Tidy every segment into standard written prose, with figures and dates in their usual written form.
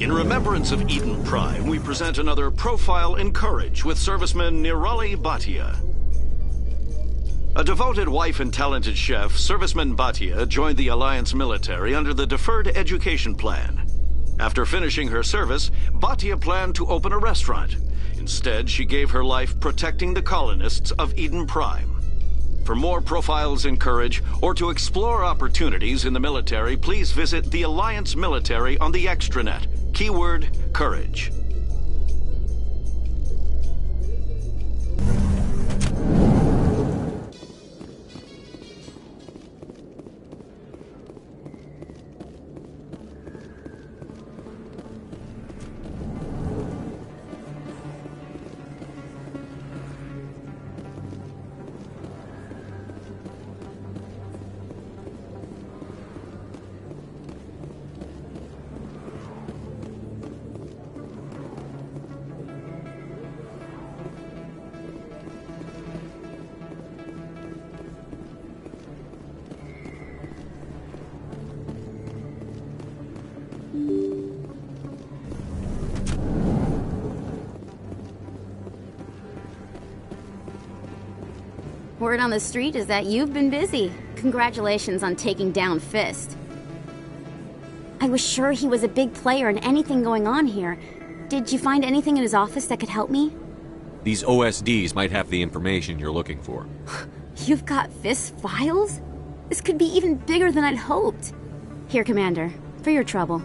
In remembrance of Eden Prime, we present another Profile in Courage with serviceman Nirali Bhatia. A devoted wife and talented chef, serviceman Bhatia joined the Alliance military under the Deferred Education Plan. After finishing her service, Bhatia planned to open a restaurant. Instead, she gave her life protecting the colonists of Eden Prime. For more Profiles in Courage, or to explore opportunities in the military, please visit the Alliance Military on the extranet. Keyword, Courage. Word on the street is that you've been busy. Congratulations on taking down Fist. I was sure he was a big player in anything going on here. Did you find anything in his office that could help me? These OSDs might have the information you're looking for. You've got Fist's files? This could be even bigger than I'd hoped. Here, Commander, for your trouble.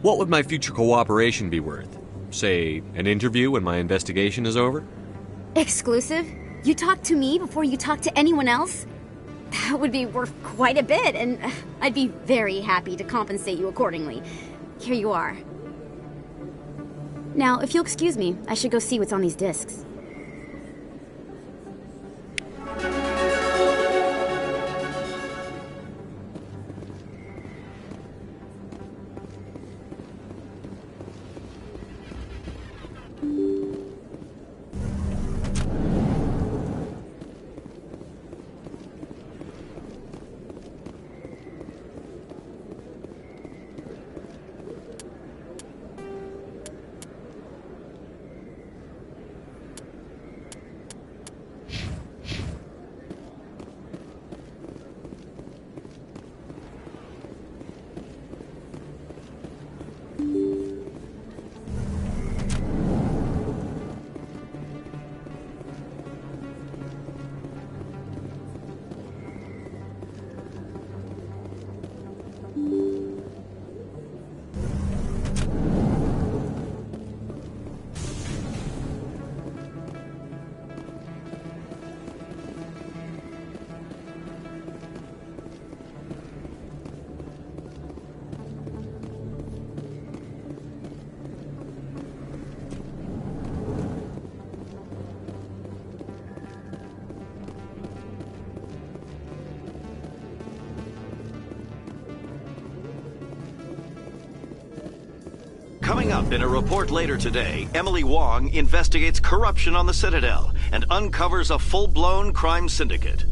What would my future cooperation be worth? Say, an interview when my investigation is over? Exclusive? You talk to me before you talk to anyone else? That would be worth quite a bit, and I'd be very happy to compensate you accordingly. Here you are. Now, if you'll excuse me, I should go see what's on these discs. Coming up in a report later today, Emily Wong investigates corruption on the Citadel and uncovers a full-blown crime syndicate.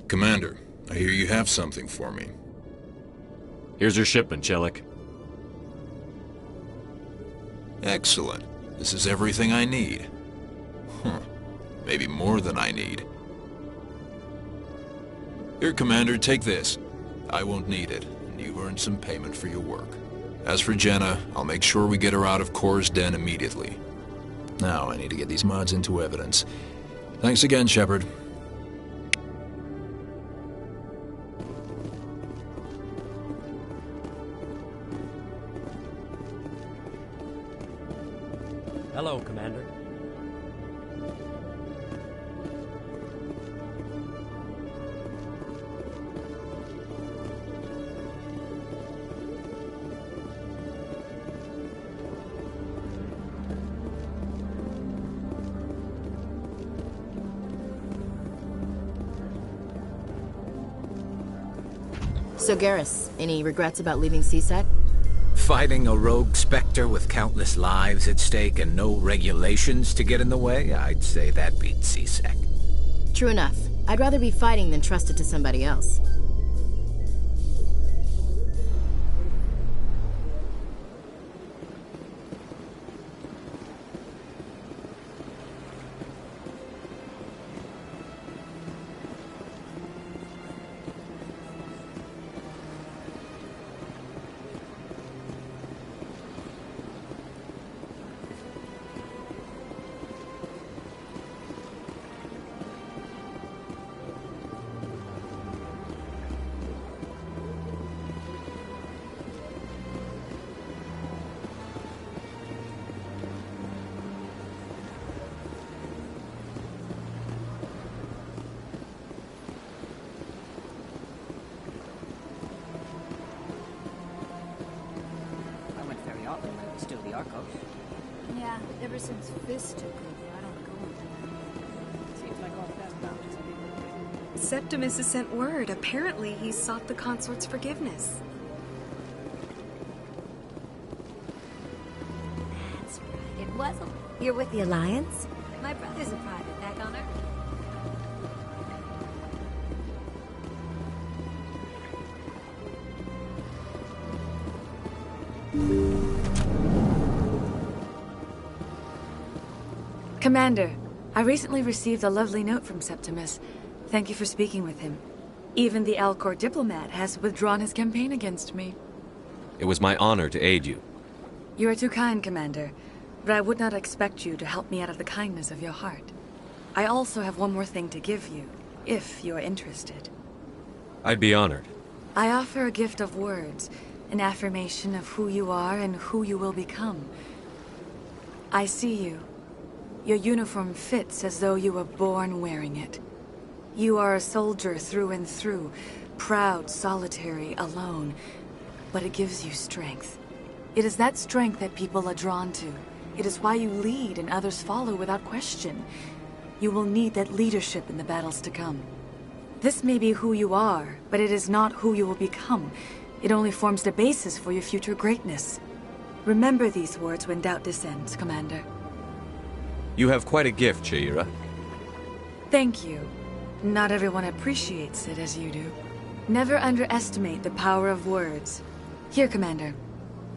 Commander, I hear you have something for me. Here's your shipment, Chelik. Excellent. This is everything I need. Maybe more than I need. Here, Commander, take this. I won't need it, and you've earned some payment for your work. As for Jenna, I'll make sure we get her out of Kor's den immediately. Now, I need to get these mods into evidence. Thanks again, Shepard. Hello, Commander. So Garrus, any regrets about leaving CSEC? Fighting a rogue specter with countless lives at stake and no regulations to get in the way? I'd say that beats CSEC. True enough. I'd rather be fighting than trusted to somebody else. Yeah, ever since Fist took over, I don't go anywhere. Seems like all fast bounties are being replaced. Septimus has sent word. Apparently, he sought the consort's forgiveness. That's right. It wasn't. You're with the Alliance? My brother's a private back on Earth. Commander, I recently received a lovely note from Septimus. Thank you for speaking with him. Even the Alcor diplomat has withdrawn his campaign against me. It was my honor to aid you. You are too kind, Commander, but I would not expect you to help me out of the kindness of your heart. I also have one more thing to give you, if you are interested. I'd be honored. I offer a gift of words, an affirmation of who you are and who you will become. I see you. Your uniform fits as though you were born wearing it. You are a soldier through and through, proud, solitary, alone. But it gives you strength. It is that strength that people are drawn to. It is why you lead and others follow without question. You will need that leadership in the battles to come. This may be who you are, but it is not who you will become. It only forms the basis for your future greatness. Remember these words when doubt descends, Commander. You have quite a gift, Shaira. Thank you. Not everyone appreciates it as you do. Never underestimate the power of words. Here, Commander.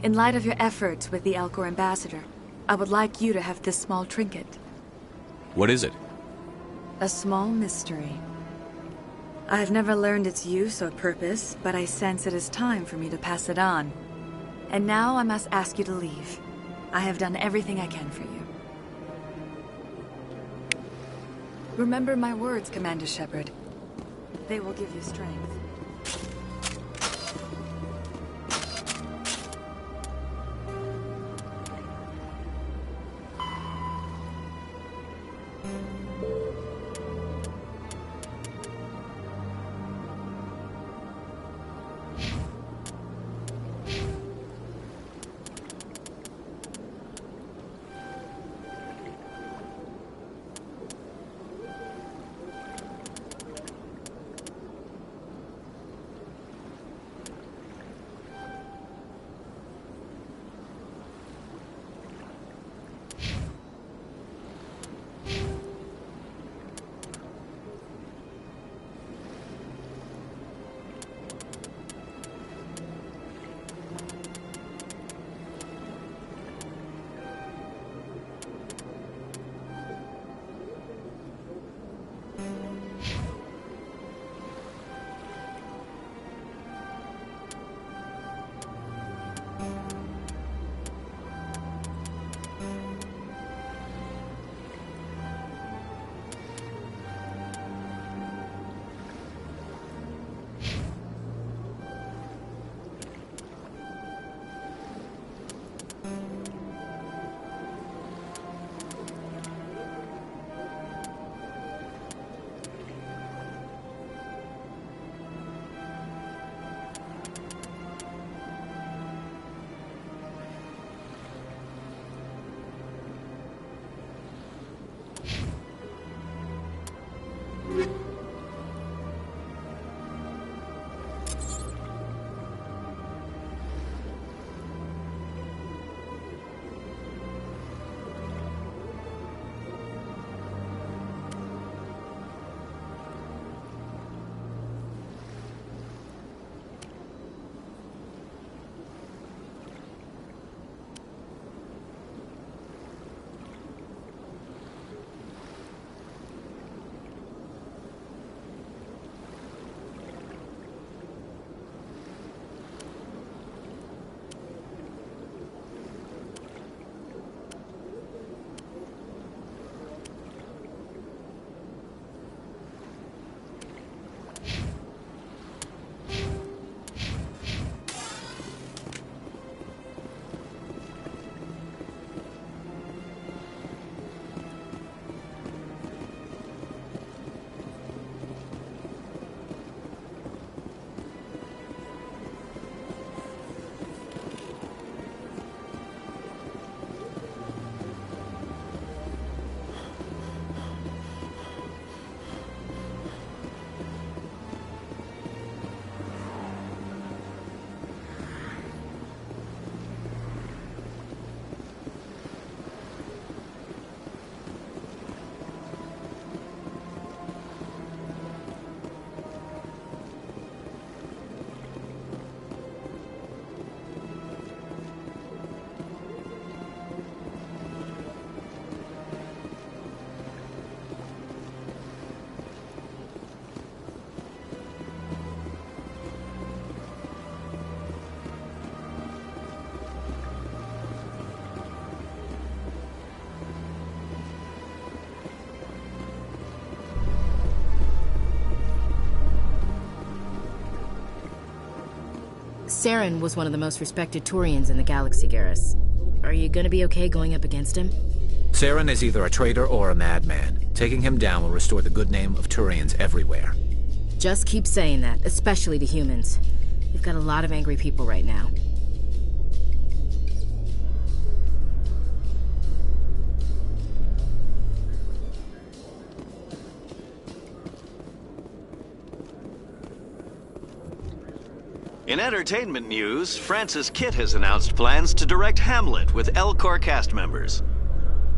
In light of your efforts with the Alcor ambassador, I would like you to have this small trinket. What is it? A small mystery. I have never learned its use or purpose, but I sense it is time for me to pass it on. And now I must ask you to leave. I have done everything I can for you. Remember my words, Commander Shepard. They will give you strength. Saren was one of the most respected Turians in the galaxy, Garrus. Are you gonna be okay going up against him? Saren is either a traitor or a madman. Taking him down will restore the good name of Turians everywhere. Just keep saying that, especially to humans. We've got a lot of angry people right now. In entertainment news, Francis Kitt has announced plans to direct Hamlet with Elcor cast members.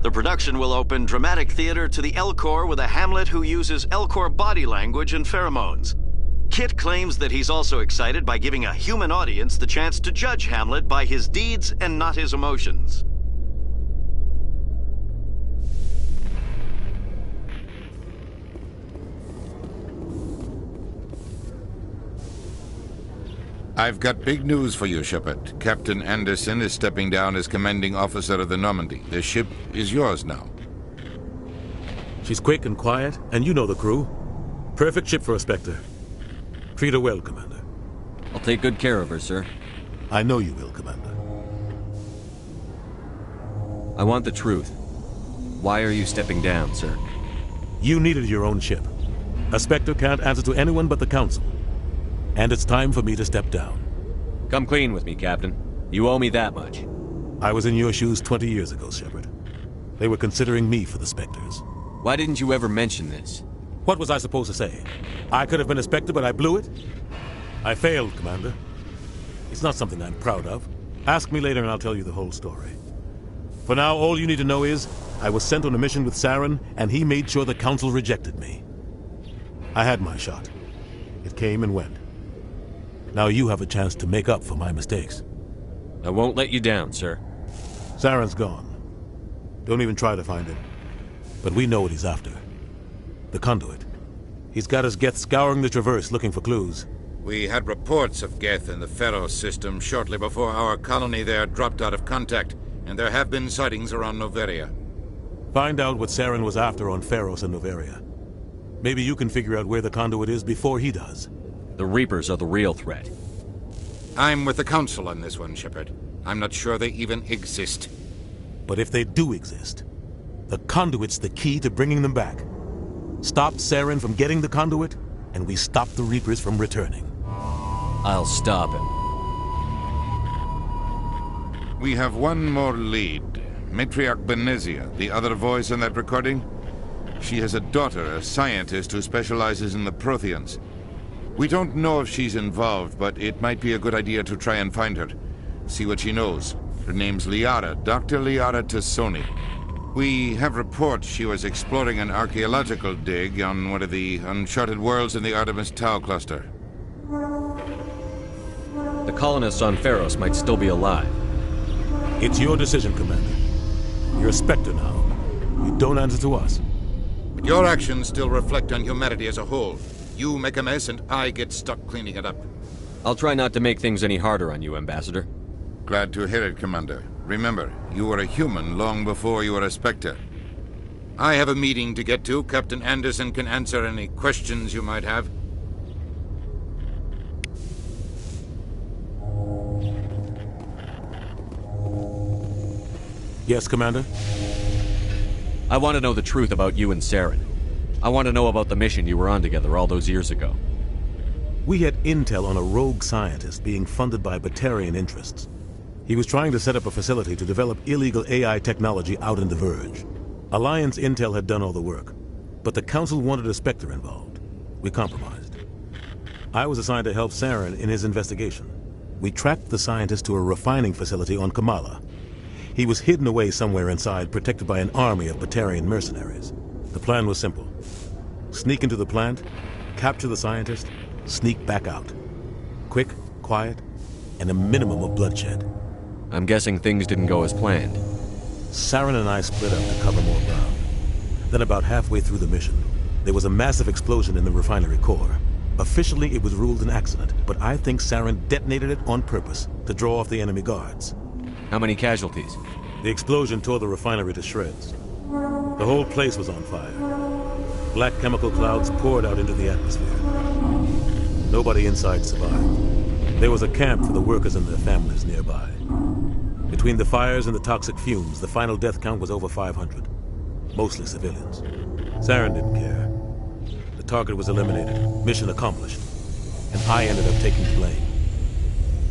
The production will open dramatic theater to the Elcor with a Hamlet who uses Elcor body language and pheromones. Kitt claims that he's also excited by giving a human audience the chance to judge Hamlet by his deeds and not his emotions. I've got big news for you, Shepard. Captain Anderson is stepping down as commanding officer of the Normandy. The ship is yours now. She's quick and quiet, and you know the crew. Perfect ship for a Spectre. Treat her well, Commander. I'll take good care of her, sir. I know you will, Commander. I want the truth. Why are you stepping down, sir? You needed your own ship. A Spectre can't answer to anyone but the Council. And it's time for me to step down. Come clean with me, Captain. You owe me that much. I was in your shoes 20 years ago, Shepard. They were considering me for the Spectres. Why didn't you ever mention this? What was I supposed to say? I could have been a Spectre, but I blew it? I failed, Commander. It's not something I'm proud of. Ask me later and I'll tell you the whole story. For now, all you need to know is, I was sent on a mission with Saren, and he made sure the Council rejected me. I had my shot. It came and went. Now you have a chance to make up for my mistakes. I won't let you down, sir. Saren's gone. Don't even try to find him. But we know what he's after. The conduit. He's got his Geth scouring the Traverse looking for clues. We had reports of Geth in the Pharaoh system shortly before our colony there dropped out of contact, and there have been sightings around Noveria. Find out what Saren was after on Pharos and Noveria. Maybe you can figure out where the conduit is before he does. The Reapers are the real threat. I'm with the Council on this one, Shepard. I'm not sure they even exist. But if they do exist, the conduit's the key to bringing them back. Stop Saren from getting the conduit, and we stop the Reapers from returning. I'll stop him. We have one more lead. Matriarch Benezia, the other voice in that recording. She has a daughter, a scientist who specializes in the Protheans. We don't know if she's involved, but it might be a good idea to try and find her. See what she knows. Her name's Liara, Dr. Liara Tassoni. We have reports she was exploring an archaeological dig on one of the uncharted worlds in the Artemis Tau cluster. The colonists on Pharos might still be alive. It's your decision, Commander. You're a Spectre now. You don't answer to us. Your actions still reflect on humanity as a whole. You make a mess and I get stuck cleaning it up. I'll try not to make things any harder on you, Ambassador. Glad to hear it, Commander. Remember, you were a human long before you were a Spectre. I have a meeting to get to. Captain Anderson can answer any questions you might have. Yes, Commander? I want to know the truth about you and Saren. I want to know about the mission you were on together all those years ago. We had intel on a rogue scientist being funded by Batarian interests. He was trying to set up a facility to develop illegal AI technology out in the Verge. Alliance intel had done all the work, but the Council wanted a Spectre involved. We compromised. I was assigned to help Saren in his investigation. We tracked the scientist to a refining facility on Kamala. He was hidden away somewhere inside, protected by an army of Batarian mercenaries. The plan was simple. Sneak into the plant, capture the scientist, sneak back out. Quick, quiet, and a minimum of bloodshed. I'm guessing things didn't go as planned. Saren and I split up to cover more ground. Then about halfway through the mission, there was a massive explosion in the refinery core. Officially, it was ruled an accident, but I think Saren detonated it on purpose to draw off the enemy guards. How many casualties? The explosion tore the refinery to shreds. The whole place was on fire. Black chemical clouds poured out into the atmosphere. Nobody inside survived. There was a camp for the workers and their families nearby. Between the fires and the toxic fumes, the final death count was over 500. Mostly civilians. Saren didn't care. The target was eliminated, mission accomplished, and I ended up taking the blame.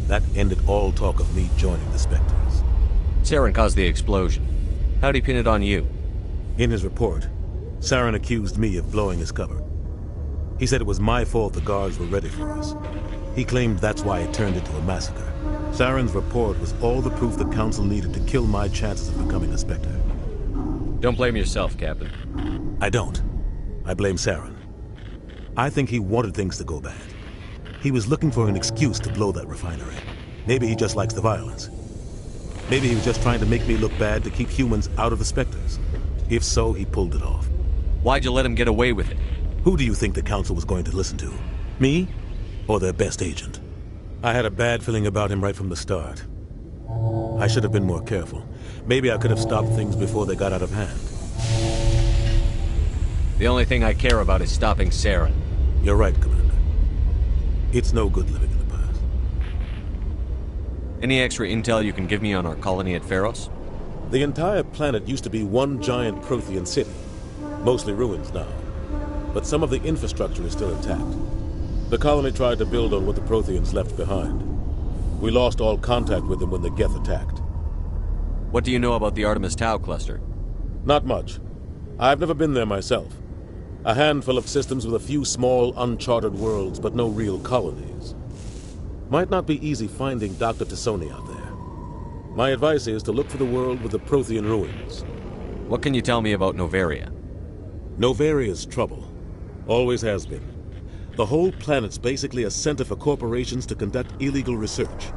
That ended all talk of me joining the Spectres. Saren caused the explosion. How'd he pin it on you? In his report, Saren accused me of blowing his cover. He said it was my fault the guards were ready for us. He claimed that's why it turned into a massacre. Saren's report was all the proof the Council needed to kill my chances of becoming a Spectre. Don't blame yourself, Captain. I don't. I blame Saren. I think he wanted things to go bad. He was looking for an excuse to blow that refinery. Maybe he just likes the violence. Maybe he was just trying to make me look bad to keep humans out of the Spectres. If so, he pulled it off. Why'd you let him get away with it? Who do you think the Council was going to listen to? Me? Or their best agent? I had a bad feeling about him right from the start. I should have been more careful. Maybe I could have stopped things before they got out of hand. The only thing I care about is stopping Saren. You're right, Commander. It's no good living in the past. Any extra intel you can give me on our colony at Pharos? The entire planet used to be one giant Prothean city. Mostly ruins now. But some of the infrastructure is still intact. The colony tried to build on what the Protheans left behind. We lost all contact with them when the Geth attacked. What do you know about the Artemis Tau cluster? Not much. I've never been there myself. A handful of systems with a few small, uncharted worlds, but no real colonies. Might not be easy finding Dr. Tassoni out there. My advice is to look for the world with the Prothean ruins. What can you tell me about Novaria? Novaria's trouble. Always has been. The whole planet's basically a center for corporations to conduct illegal research.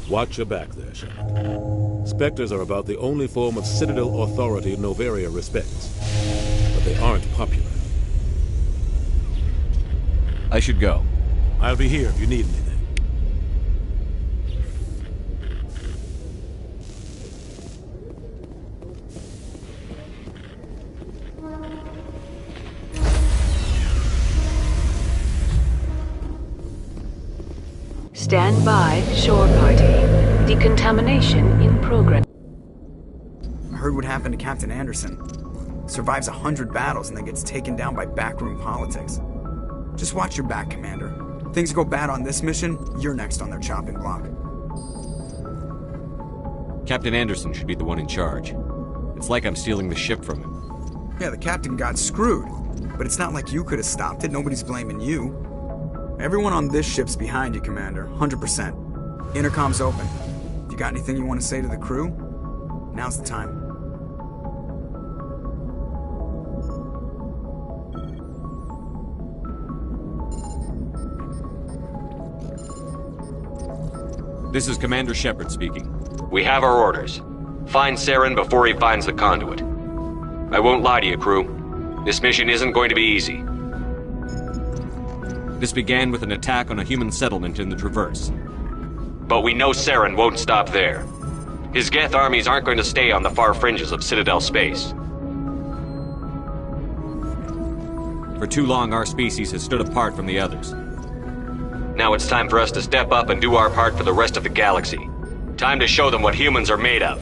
Watch your back there, Shepard. Spectres are about the only form of Citadel authority Novaria respects. But they aren't popular. I should go. I'll be here if you need anything. Stand by, shore party. Decontamination in progress. I heard what happened to Captain Anderson. Survives 100 battles and then gets taken down by backroom politics. Just watch your back, Commander. Things go bad on this mission, you're next on their chopping block. Captain Anderson should be the one in charge. It's like I'm stealing the ship from him. Yeah, the captain got screwed. But it's not like you could have stopped it. Nobody's blaming you. Everyone on this ship's behind you, Commander. 100%. Intercom's open. If you got anything you want to say to the crew, now's the time. This is Commander Shepard speaking. We have our orders. Find Saren before he finds the conduit. I won't lie to you, crew. This mission isn't going to be easy. This began with an attack on a human settlement in the Traverse. But we know Saren won't stop there. His Geth armies aren't going to stay on the far fringes of Citadel space. For too long, our species has stood apart from the others. Now it's time for us to step up and do our part for the rest of the galaxy. Time to show them what humans are made of.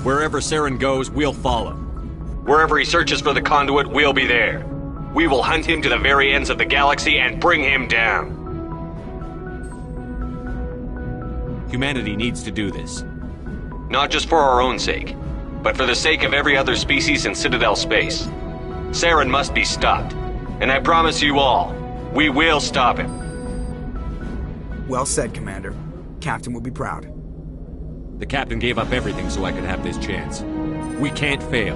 Wherever Saren goes, we'll follow. Wherever he searches for the conduit, we'll be there. We will hunt him to the very ends of the galaxy and bring him down. Humanity needs to do this. Not just for our own sake, but for the sake of every other species in Citadel space. Saren must be stopped. And I promise you all, we will stop him. Well said, Commander. Captain will be proud. The captain gave up everything so I could have this chance. We can't fail.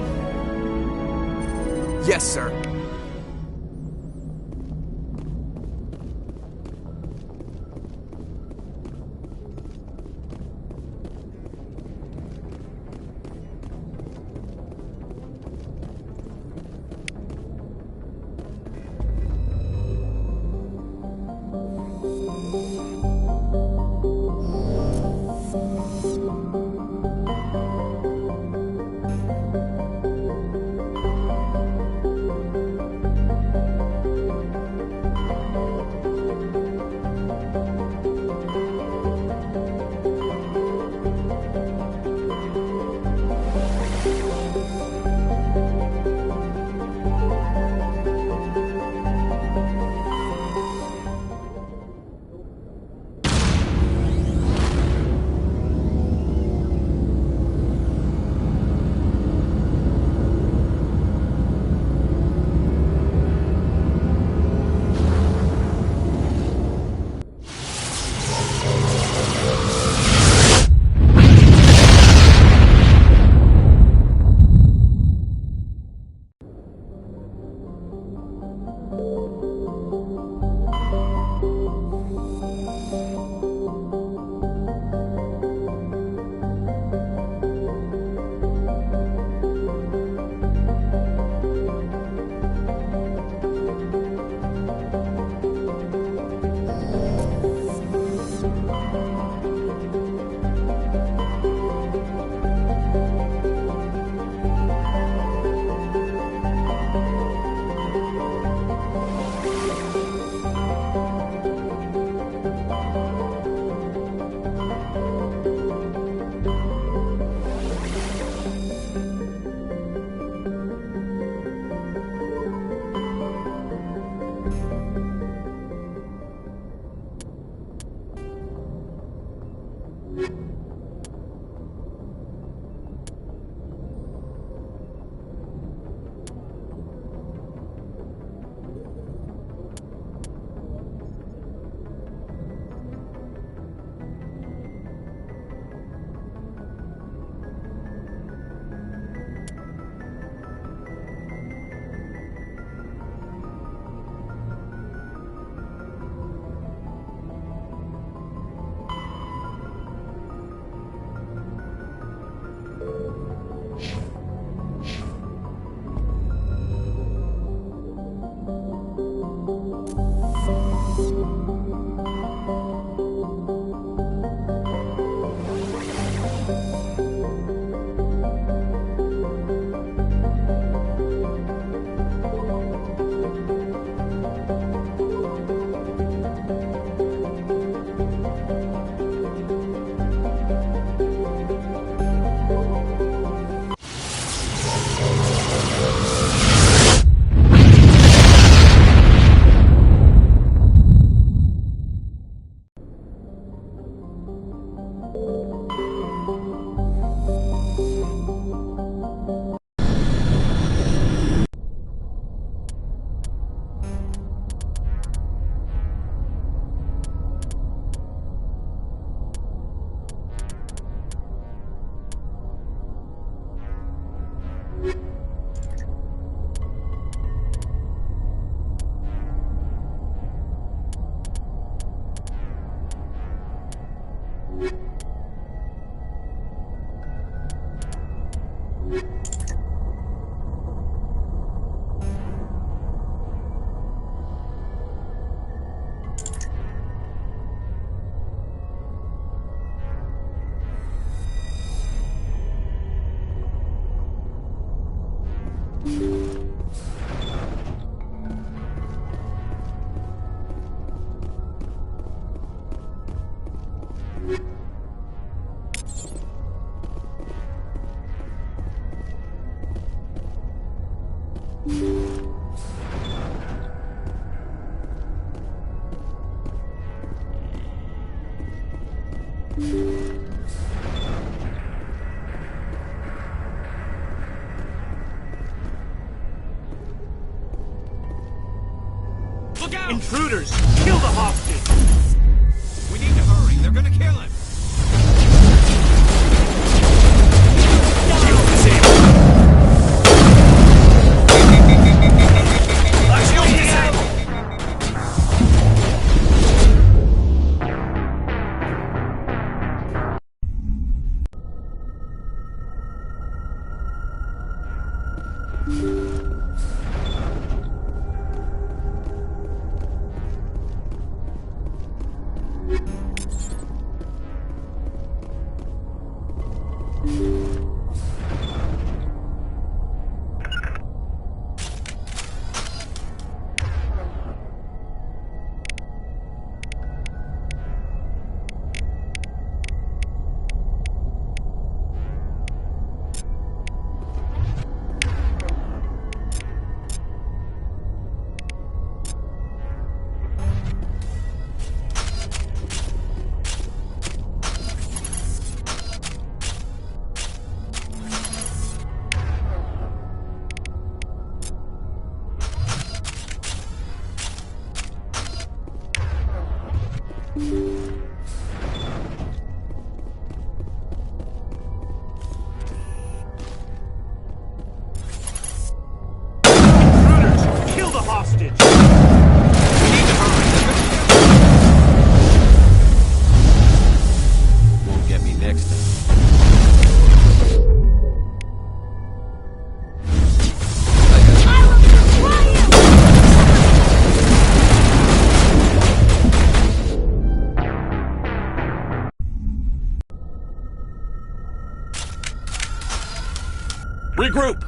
Yes, sir. Look out! Intruders! Kill the hostage! We need to hurry. They're gonna kill him. Shield disabled! Shield disabled! Intruders! Kill the hostage! Won't get me next time. Regroup!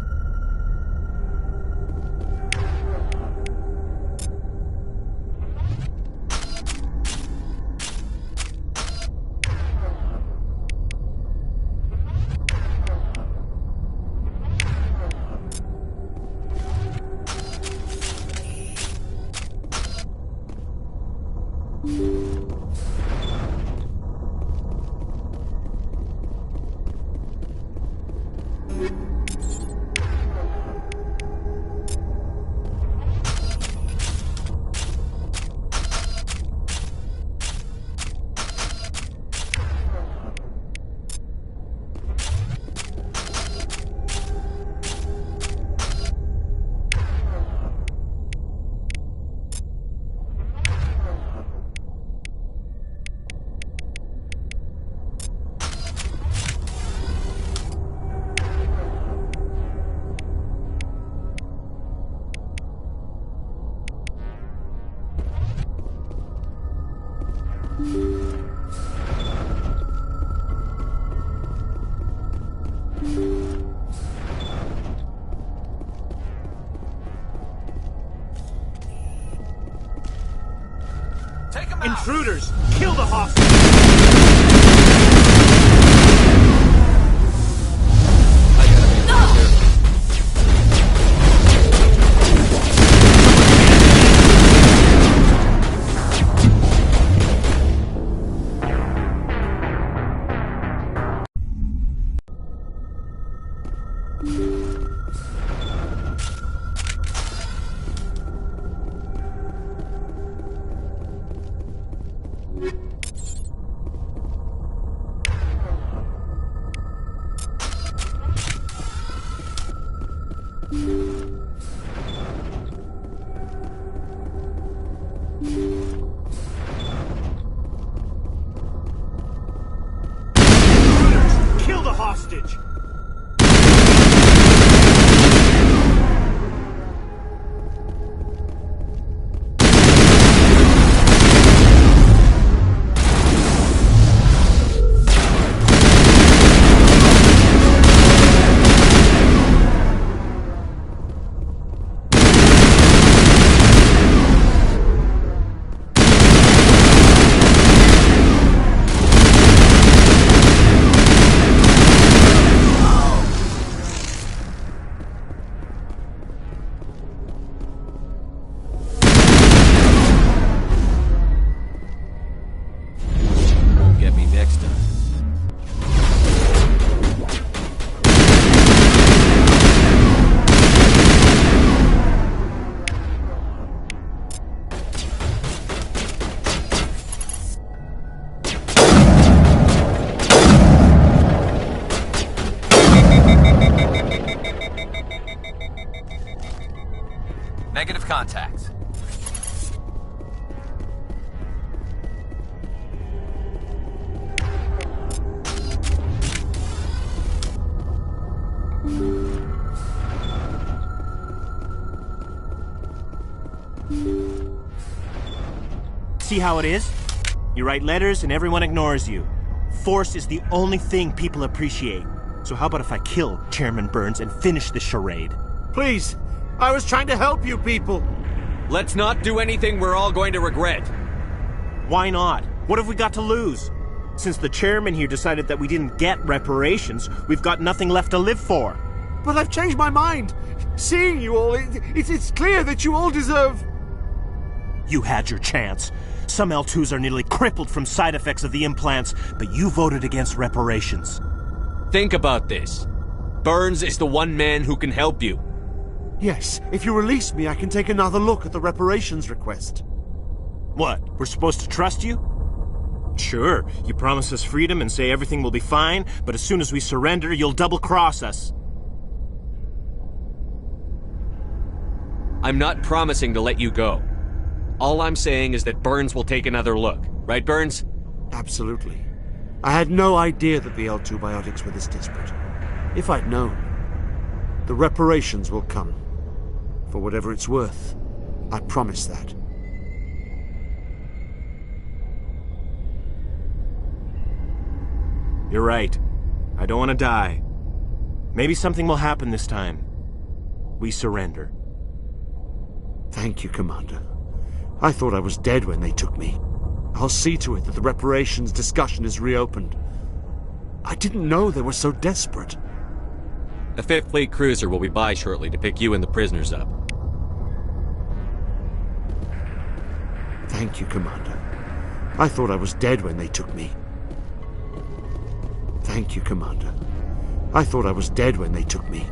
Intruders! Kill the hostage! Kill the hostage! Negative contact. See how it is? You write letters and everyone ignores you. Force is the only thing people appreciate. So how about if I kill Chairman Burns and finish this charade? Please, I was trying to help you people. Let's not do anything we're all going to regret. Why not? What have we got to lose? Since the chairman here decided that we didn't get reparations, we've got nothing left to live for. But I've changed my mind. Seeing you all, it's clear that you all deserve... You had your chance. Some L2s are nearly crippled from side effects of the implants, but you voted against reparations. Think about this. Burns is the one man who can help you. Yes, if you release me, I can take another look at the reparations request. What, we're supposed to trust you? Sure, you promise us freedom and say everything will be fine, but as soon as we surrender, you'll double-cross us. I'm not promising to let you go. All I'm saying is that Burns will take another look. Right, Burns? Absolutely. I had no idea that the L2 biotics were this desperate. If I'd known, the reparations will come. For whatever it's worth. I promise that. You're right. I don't want to die. Maybe something will happen this time. We surrender. Thank you, Commander. I thought I was dead when they took me. I'll see to it that the reparations discussion is reopened. I didn't know they were so desperate. The 5th Fleet cruiser will be by shortly to pick you and the prisoners up. Thank you, Commander. I thought I was dead when they took me. Thank you, Commander. I thought I was dead when they took me.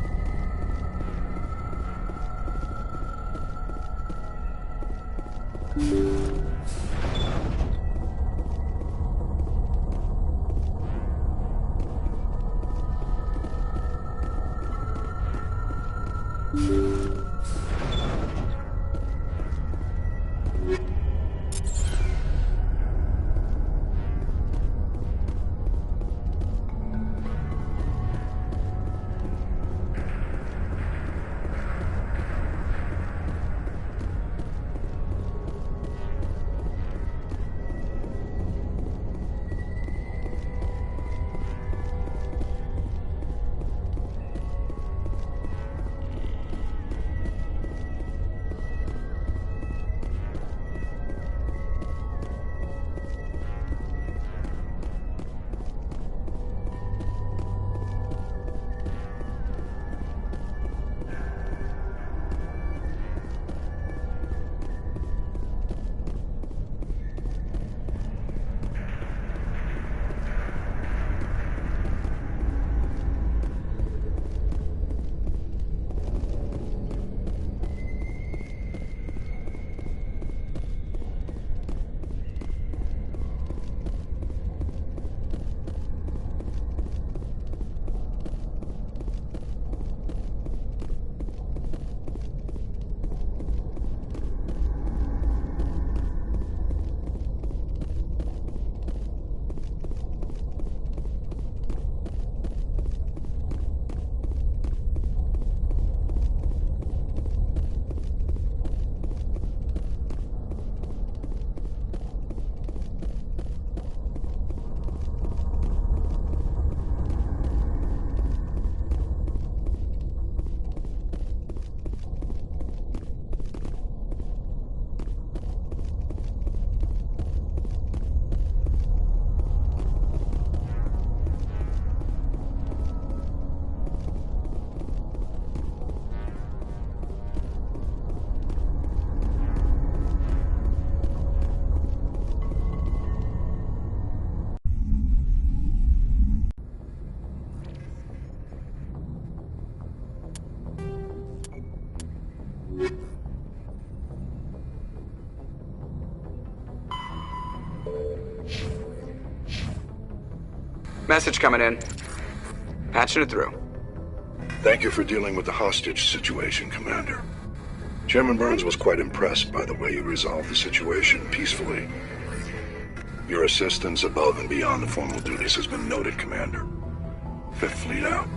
Message coming in. Patching it through. Thank you for dealing with the hostage situation, Commander. Chairman Burns was quite impressed by the way you resolved the situation peacefully. Your assistance above and beyond the formal duties has been noted, Commander. Fifth Fleet out.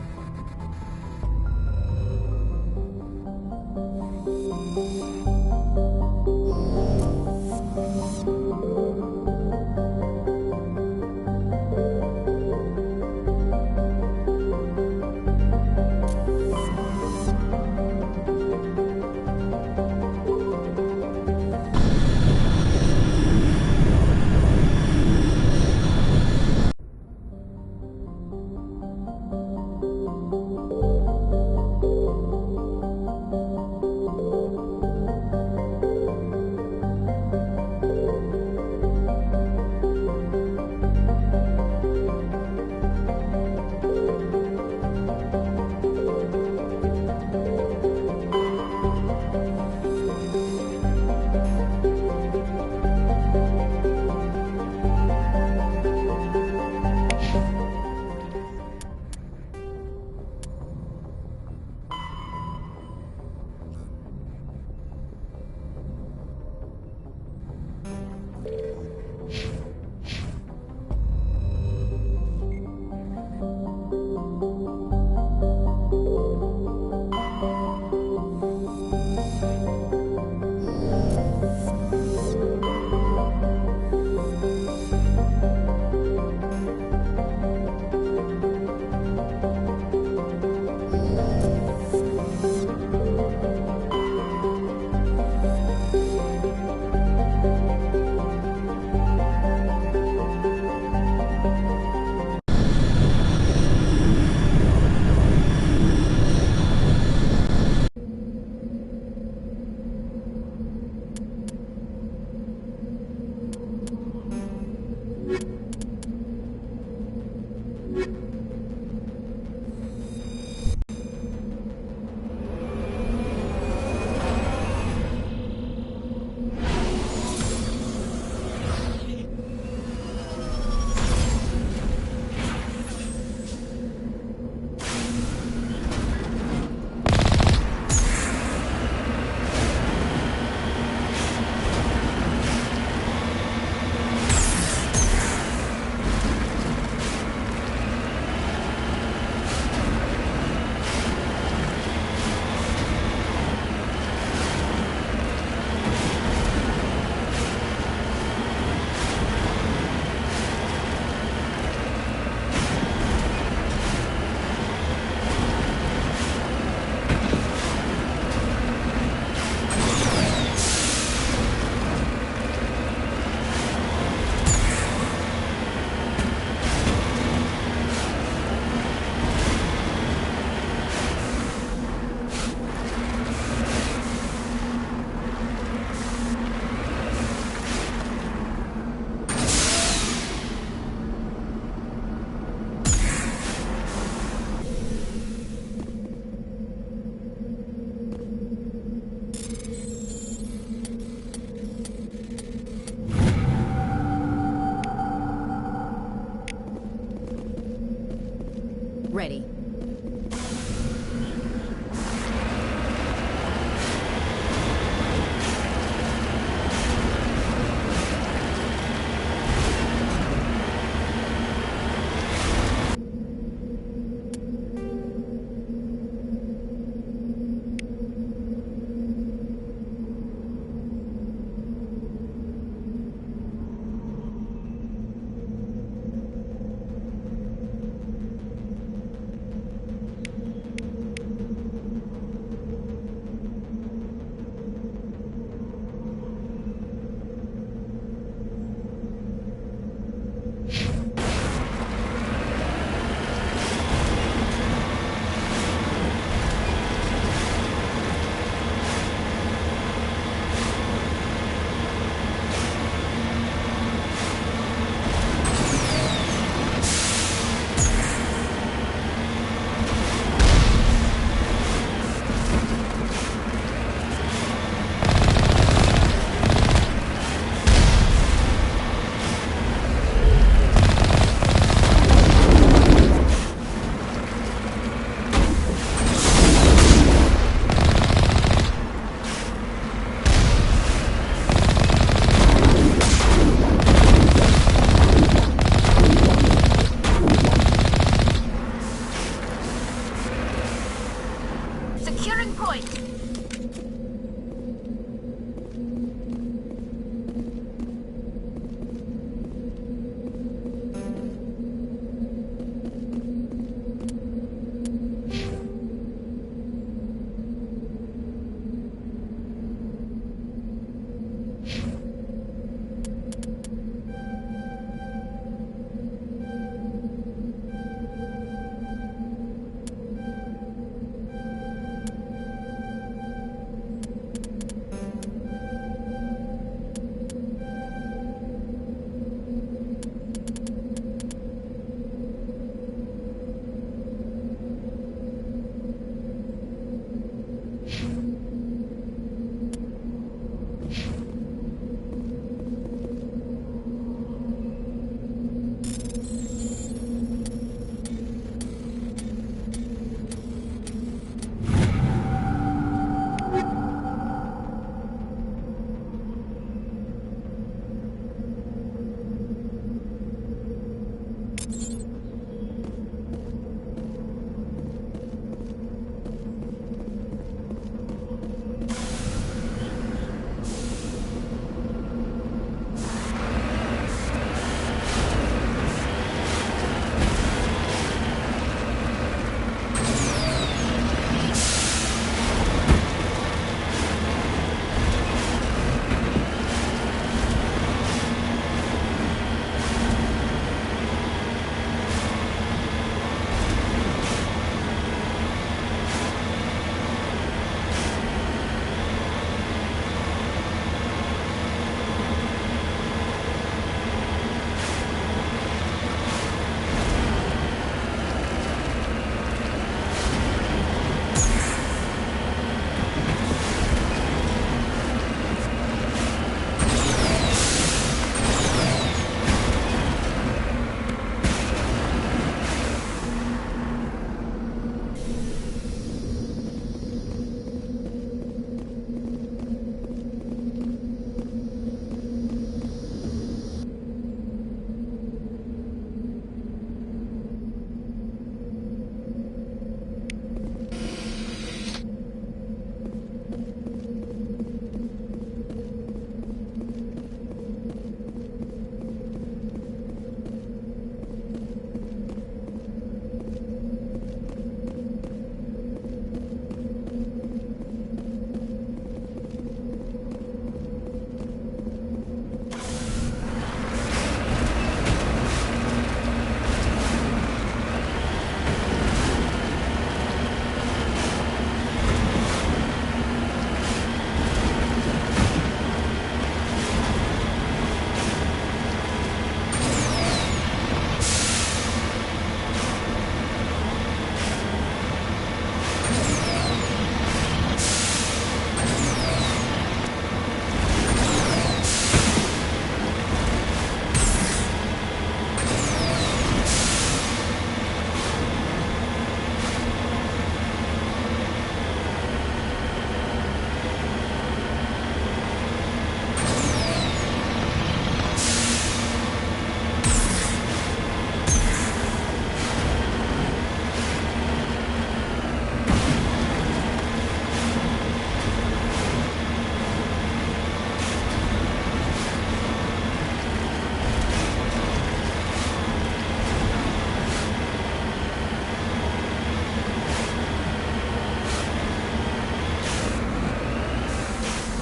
Securing point.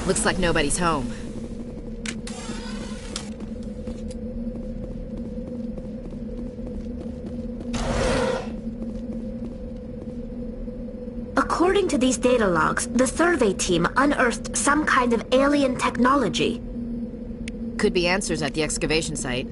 Looks like nobody's home. According to these data logs, the survey team unearthed some kind of alien technology. Could be answers at the excavation site.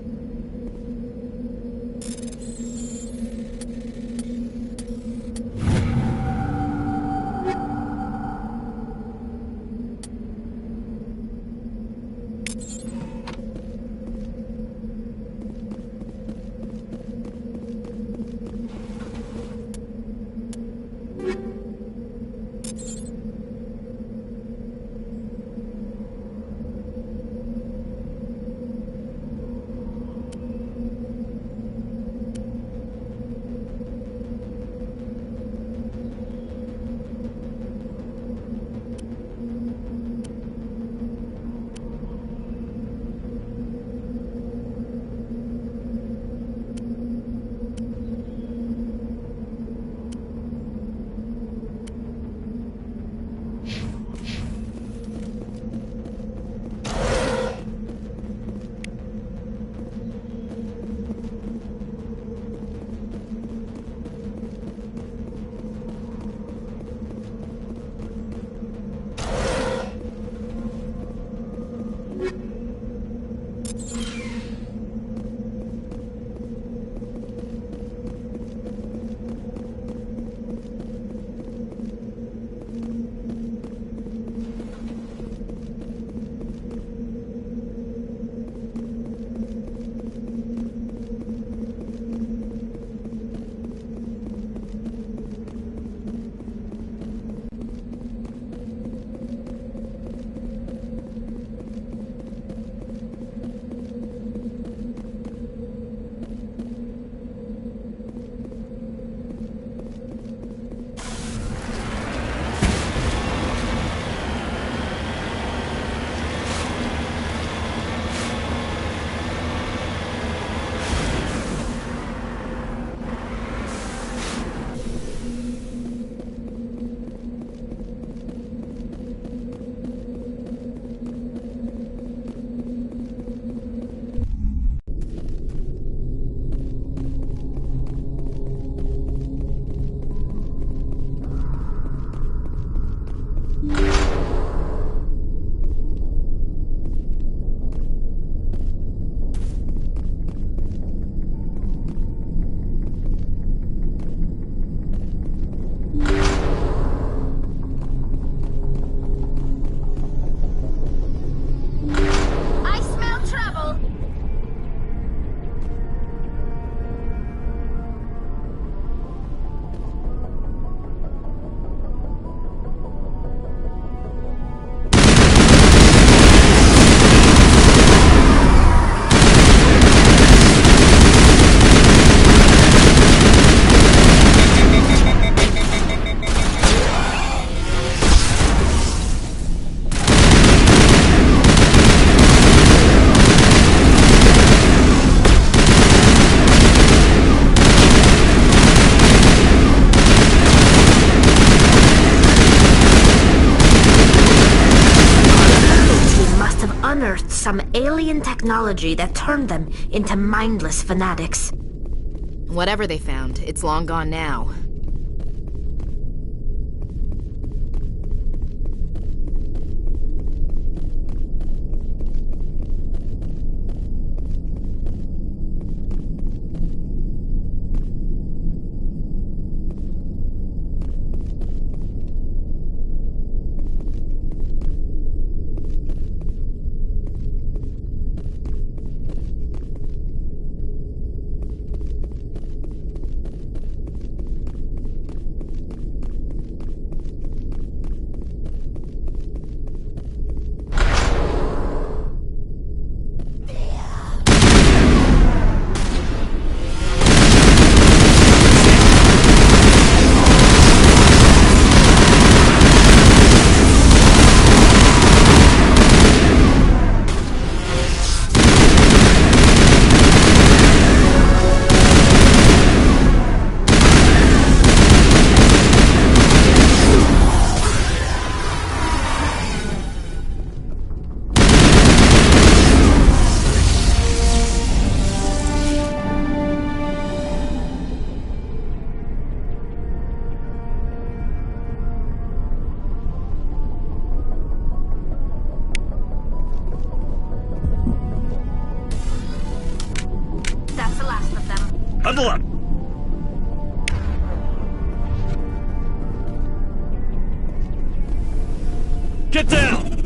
some alien technology that turned them into mindless fanatics. Whatever they found, it's long gone now. Huddle up! Get down!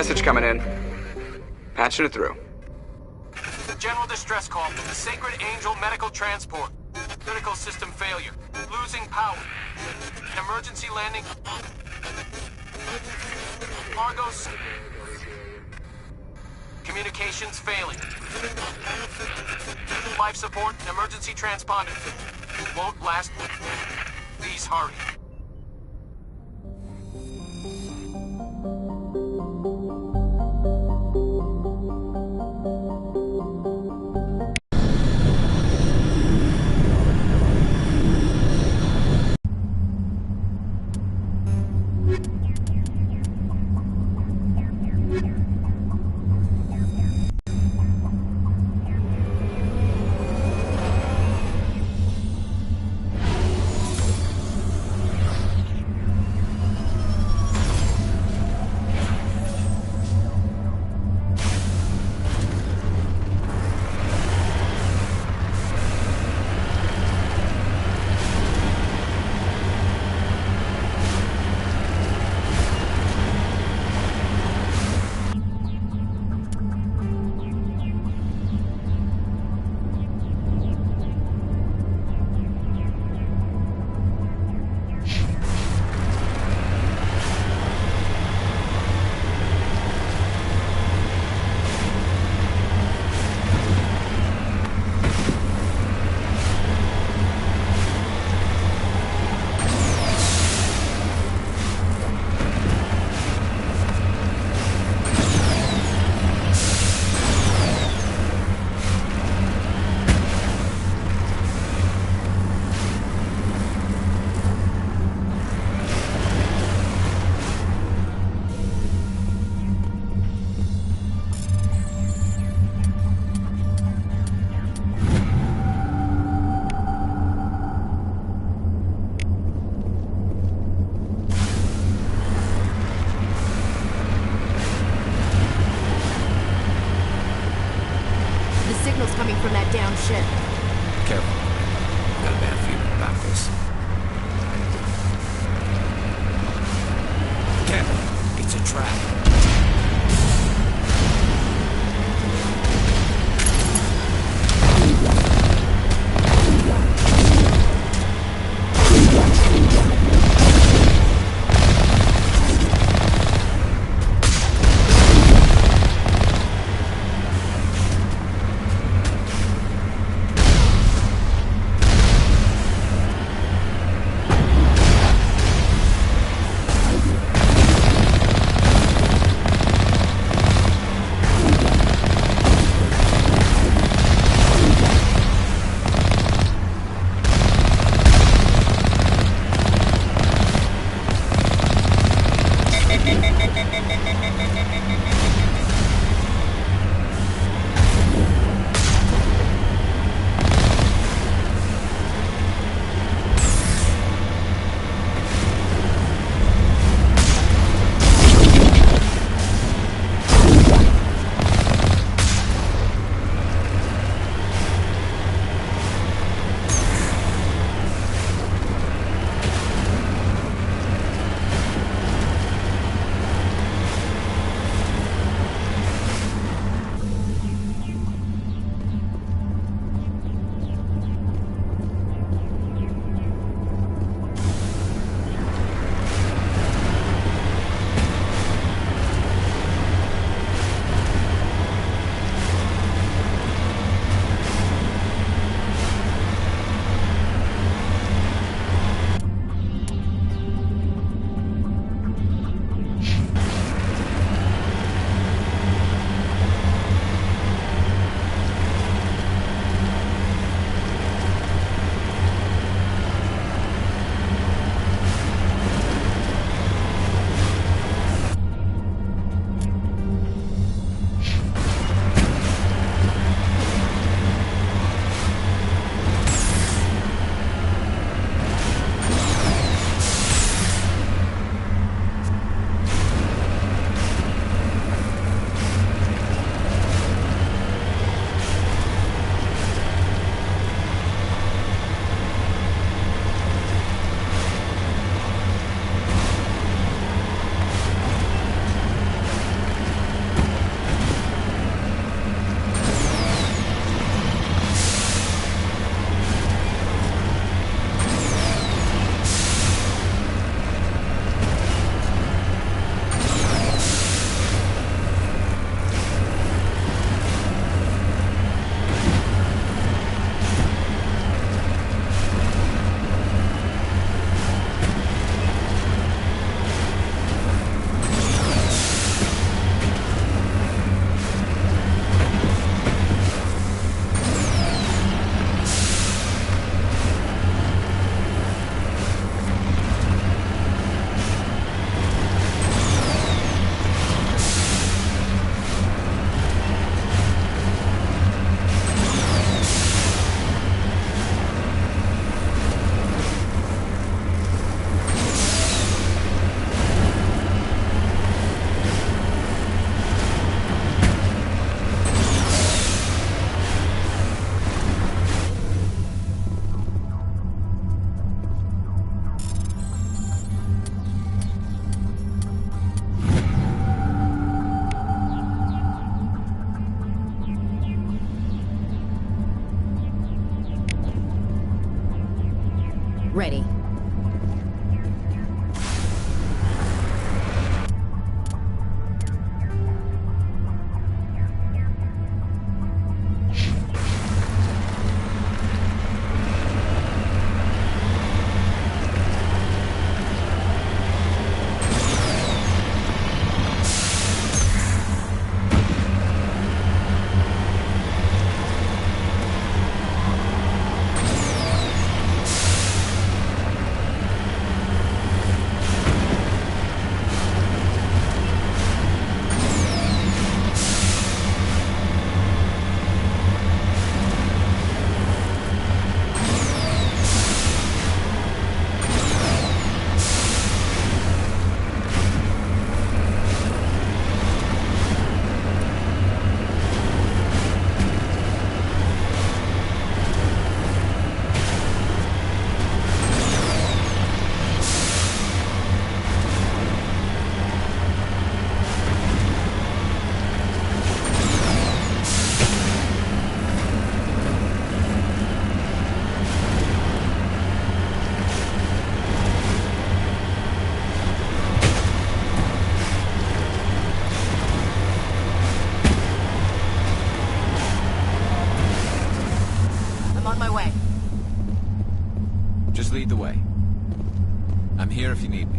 Message coming in. Patching it through. General distress call from the Sacred Angel Medical Transport. Critical system failure. Losing power. Emergency landing. Cargo's... Communications failing. Life support and emergency transponder. Won't last. Please hurry. Signals coming from that downed ship. Careful. Got a bad feeling about this. Careful. It's a trap. Ready. I'm on my way. Just lead the way. I'm here if you need me.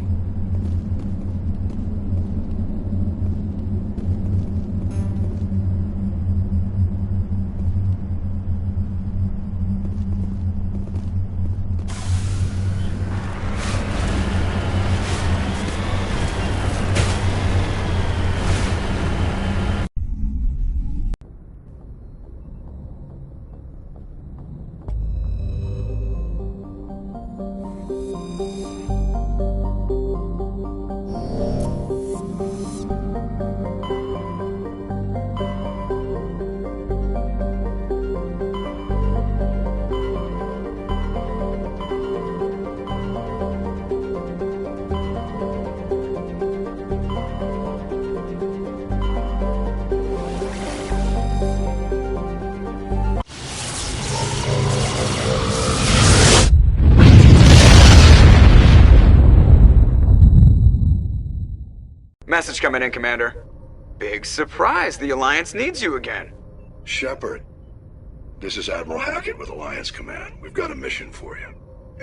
Message coming in, Commander. Big surprise, the Alliance needs you again. Shepard, this is Admiral Hackett with Alliance Command. We've got a mission for you.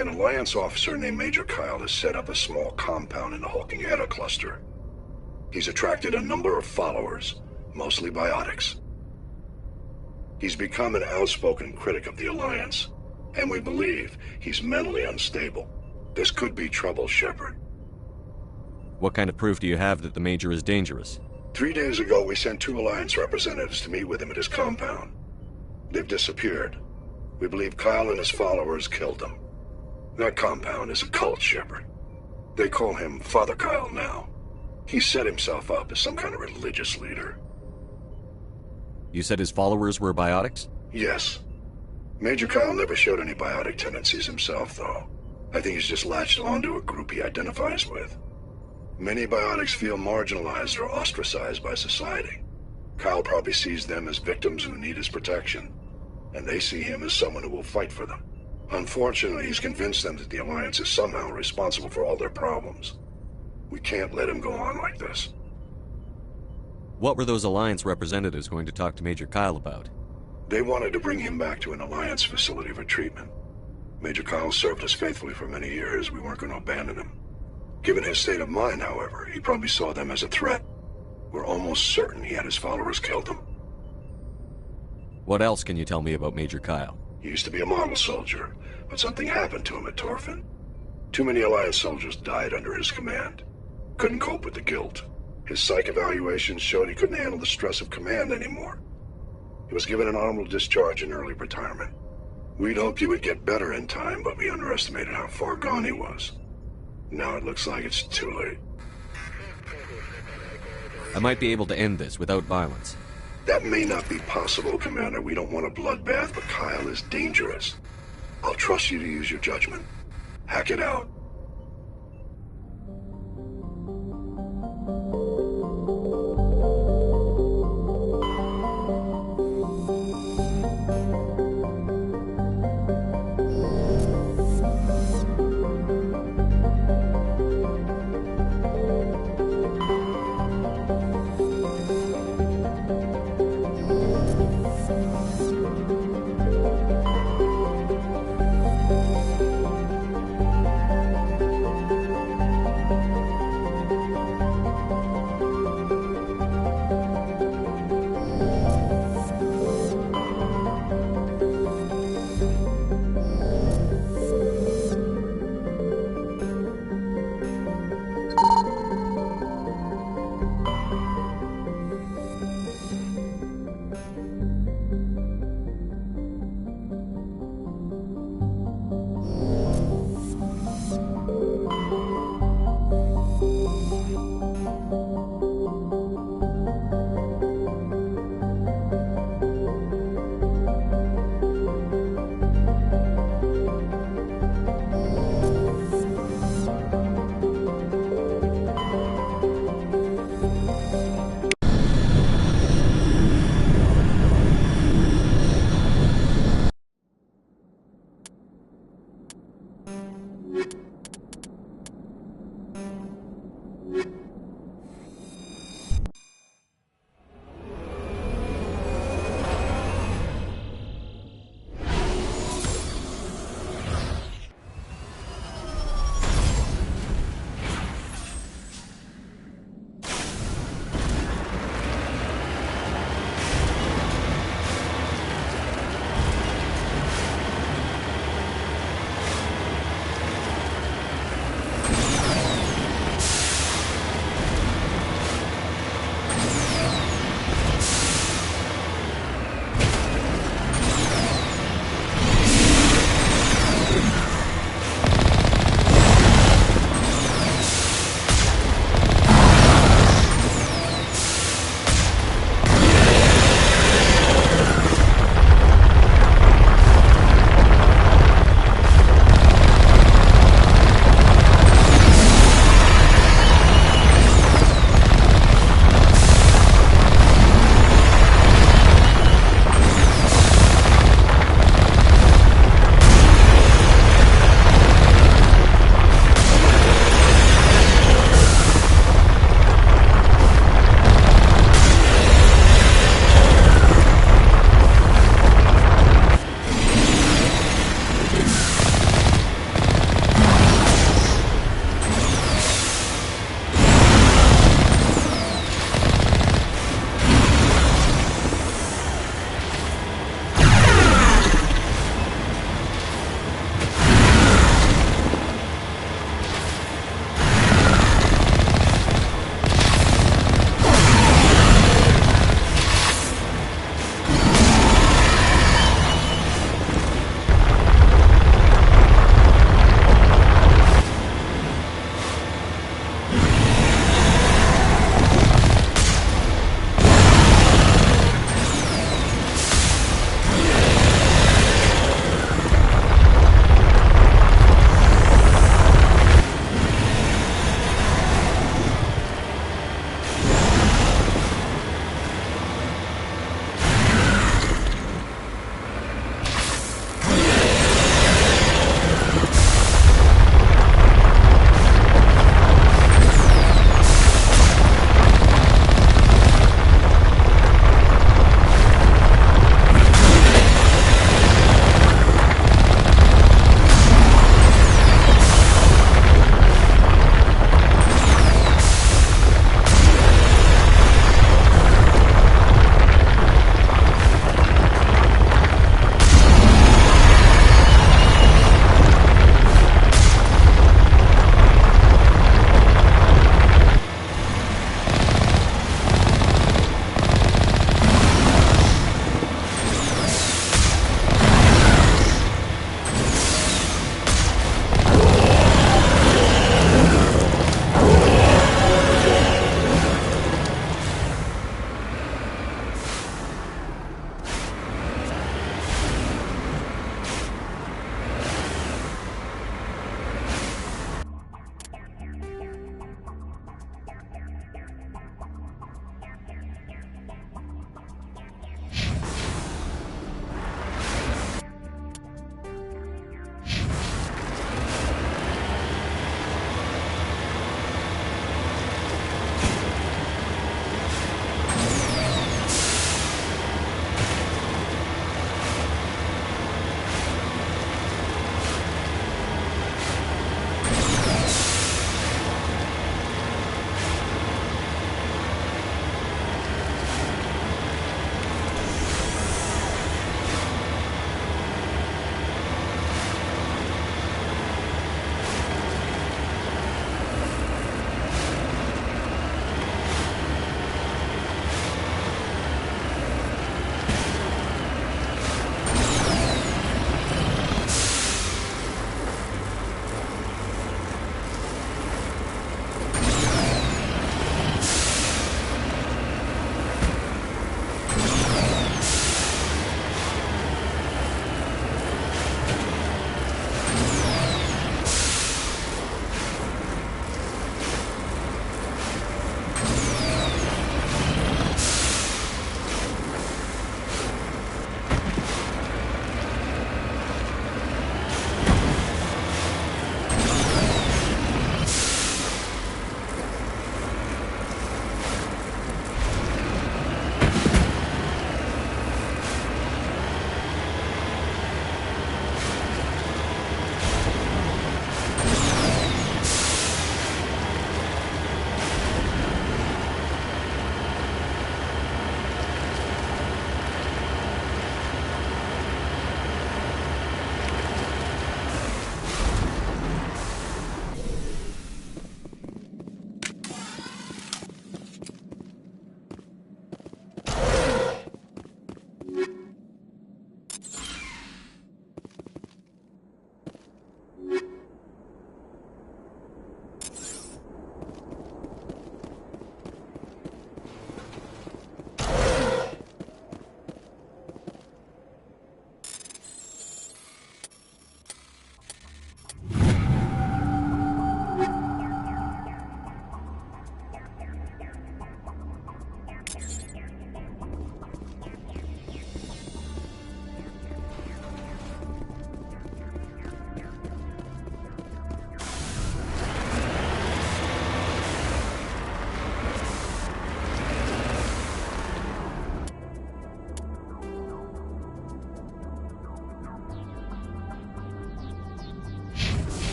An Alliance officer named Major Kyle has set up a small compound in the Hulking Eta cluster. He's attracted a number of followers, mostly biotics. He's become an outspoken critic of the Alliance, and we believe he's mentally unstable. This could be trouble, Shepard. What kind of proof do you have that the Major is dangerous? 3 days ago, we sent 2 Alliance representatives to meet with him at his compound. They've disappeared. We believe Kyle and his followers killed them. That compound is a cult, Shepard. They call him Father Kyle now. He set himself up as some kind of religious leader. You said his followers were biotics? Yes. Major Kyle never showed any biotic tendencies himself, though. I think he's just latched onto a group he identifies with. Many biotics feel marginalized or ostracized by society. Kyle probably sees them as victims who need his protection, and they see him as someone who will fight for them. Unfortunately, he's convinced them that the Alliance is somehow responsible for all their problems. We can't let him go on like this. What were those Alliance representatives going to talk to Major Kyle about? They wanted to bring him back to an Alliance facility for treatment. Major Kyle served us faithfully for many years. We weren't going to abandon him. Given his state of mind, however, he probably saw them as a threat. We're almost certain he had his followers killed them. What else can you tell me about Major Kyle? He used to be a model soldier, but something happened to him at Torfin. Too many Alliance soldiers died under his command. Couldn't cope with the guilt. His psych evaluations showed he couldn't handle the stress of command anymore. He was given an honorable discharge in early retirement. We'd hoped he would get better in time, but we underestimated how far gone he was. Now it looks like it's too late. I might be able to end this without violence. That may not be possible, Commander. We don't want a bloodbath, but Kyle is dangerous. I'll trust you to use your judgment. Hack it out.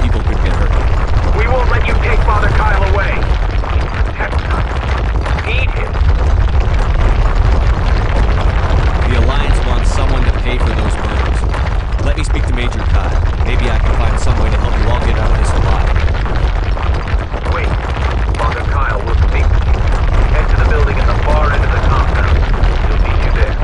people could get hurt. We won't let you take Father Kyle away. He protects us. Need him. The Alliance wants someone to pay for those murders. Let me speak to Major Kyle. Maybe I can find some way to help you all get out of this alive. Wait. Father Kyle will speak with you. Head to the building at the far end of the compound. He'll meet you there.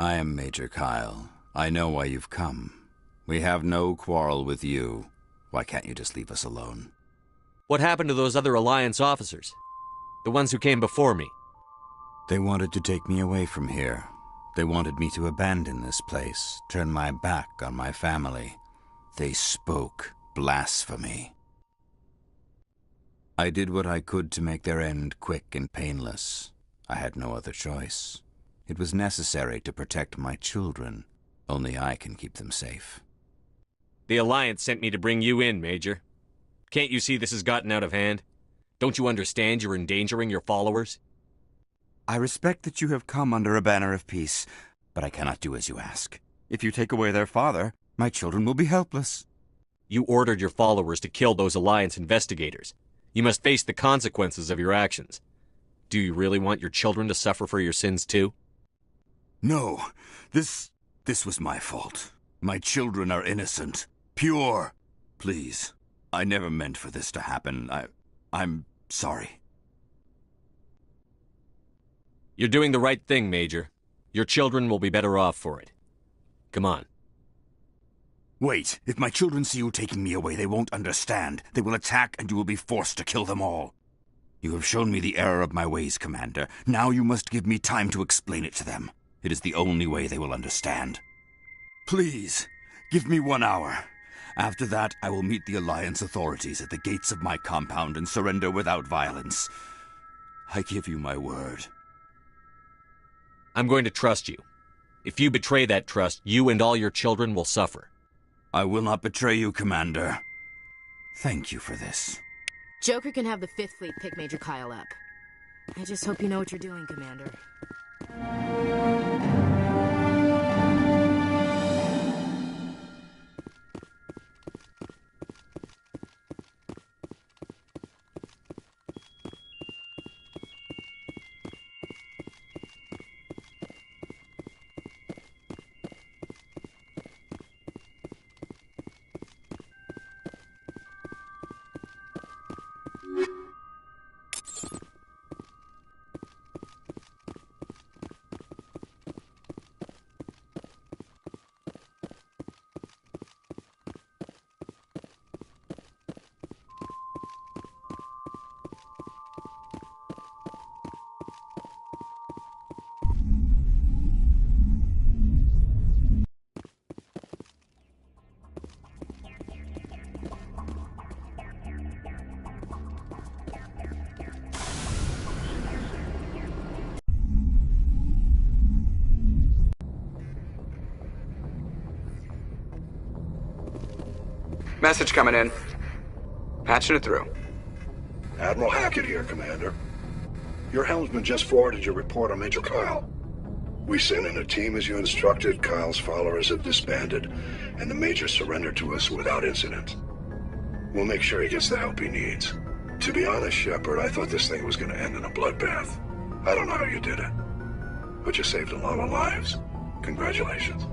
I am Major Kyle. I know why you've come. We have no quarrel with you. Why can't you just leave us alone? What happened to those other Alliance officers? The ones who came before me? They wanted to take me away from here. They wanted me to abandon this place, turn my back on my family. They spoke blasphemy. I did what I could to make their end quick and painless. I had no other choice. It was necessary to protect my children. Only I can keep them safe. The Alliance sent me to bring you in, Major. Can't you see this has gotten out of hand? Don't you understand you're endangering your followers? I respect that you have come under a banner of peace, but I cannot do as you ask. If you take away their father, my children will be helpless. You ordered your followers to kill those Alliance investigators. You must face the consequences of your actions. Do you really want your children to suffer for your sins too? No, this was my fault. My children are innocent, pure. Please, I never meant for this to happen. I'm sorry. You're doing the right thing, Major. Your children will be better off for it. Come on. Wait, if my children see you taking me away, they won't understand. They will attack and you will be forced to kill them all. You have shown me the error of my ways, Commander. Now you must give me time to explain it to them. It is the only way they will understand. Please, give me 1 hour. After that, I will meet the Alliance authorities at the gates of my compound and surrender without violence. I give you my word. I'm going to trust you. If you betray that trust, you and all your children will suffer. I will not betray you, Commander. Thank you for this. Joker can have the 5th Fleet pick Major Kyle up. I just hope you know what you're doing, Commander. Message coming in. Patching it through. Admiral Hackett here, Commander. Your helmsman just forwarded your report on Major Kyle. We sent in a team as you instructed, Kyle's followers have disbanded, and the Major surrendered to us without incident. We'll make sure he gets the help he needs. To be honest, Shepard, I thought this thing was gonna end in a bloodbath. I don't know how you did it, but you saved a lot of lives. Congratulations.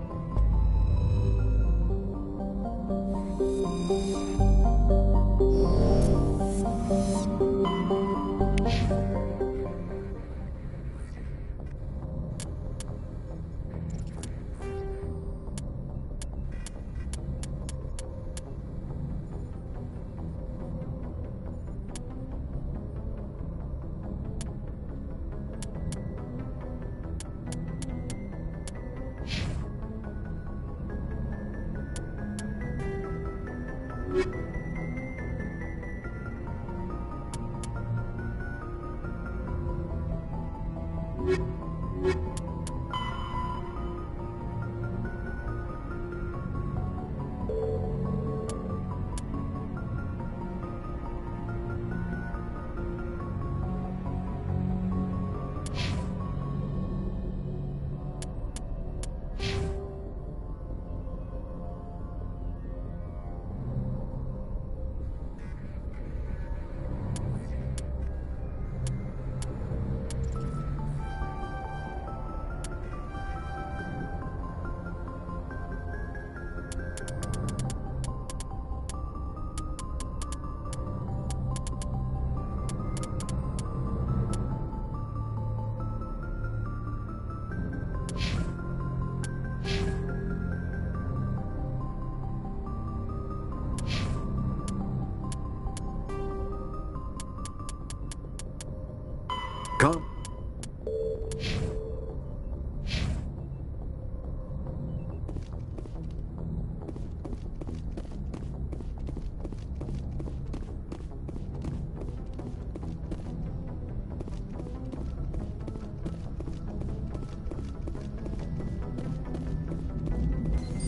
Come.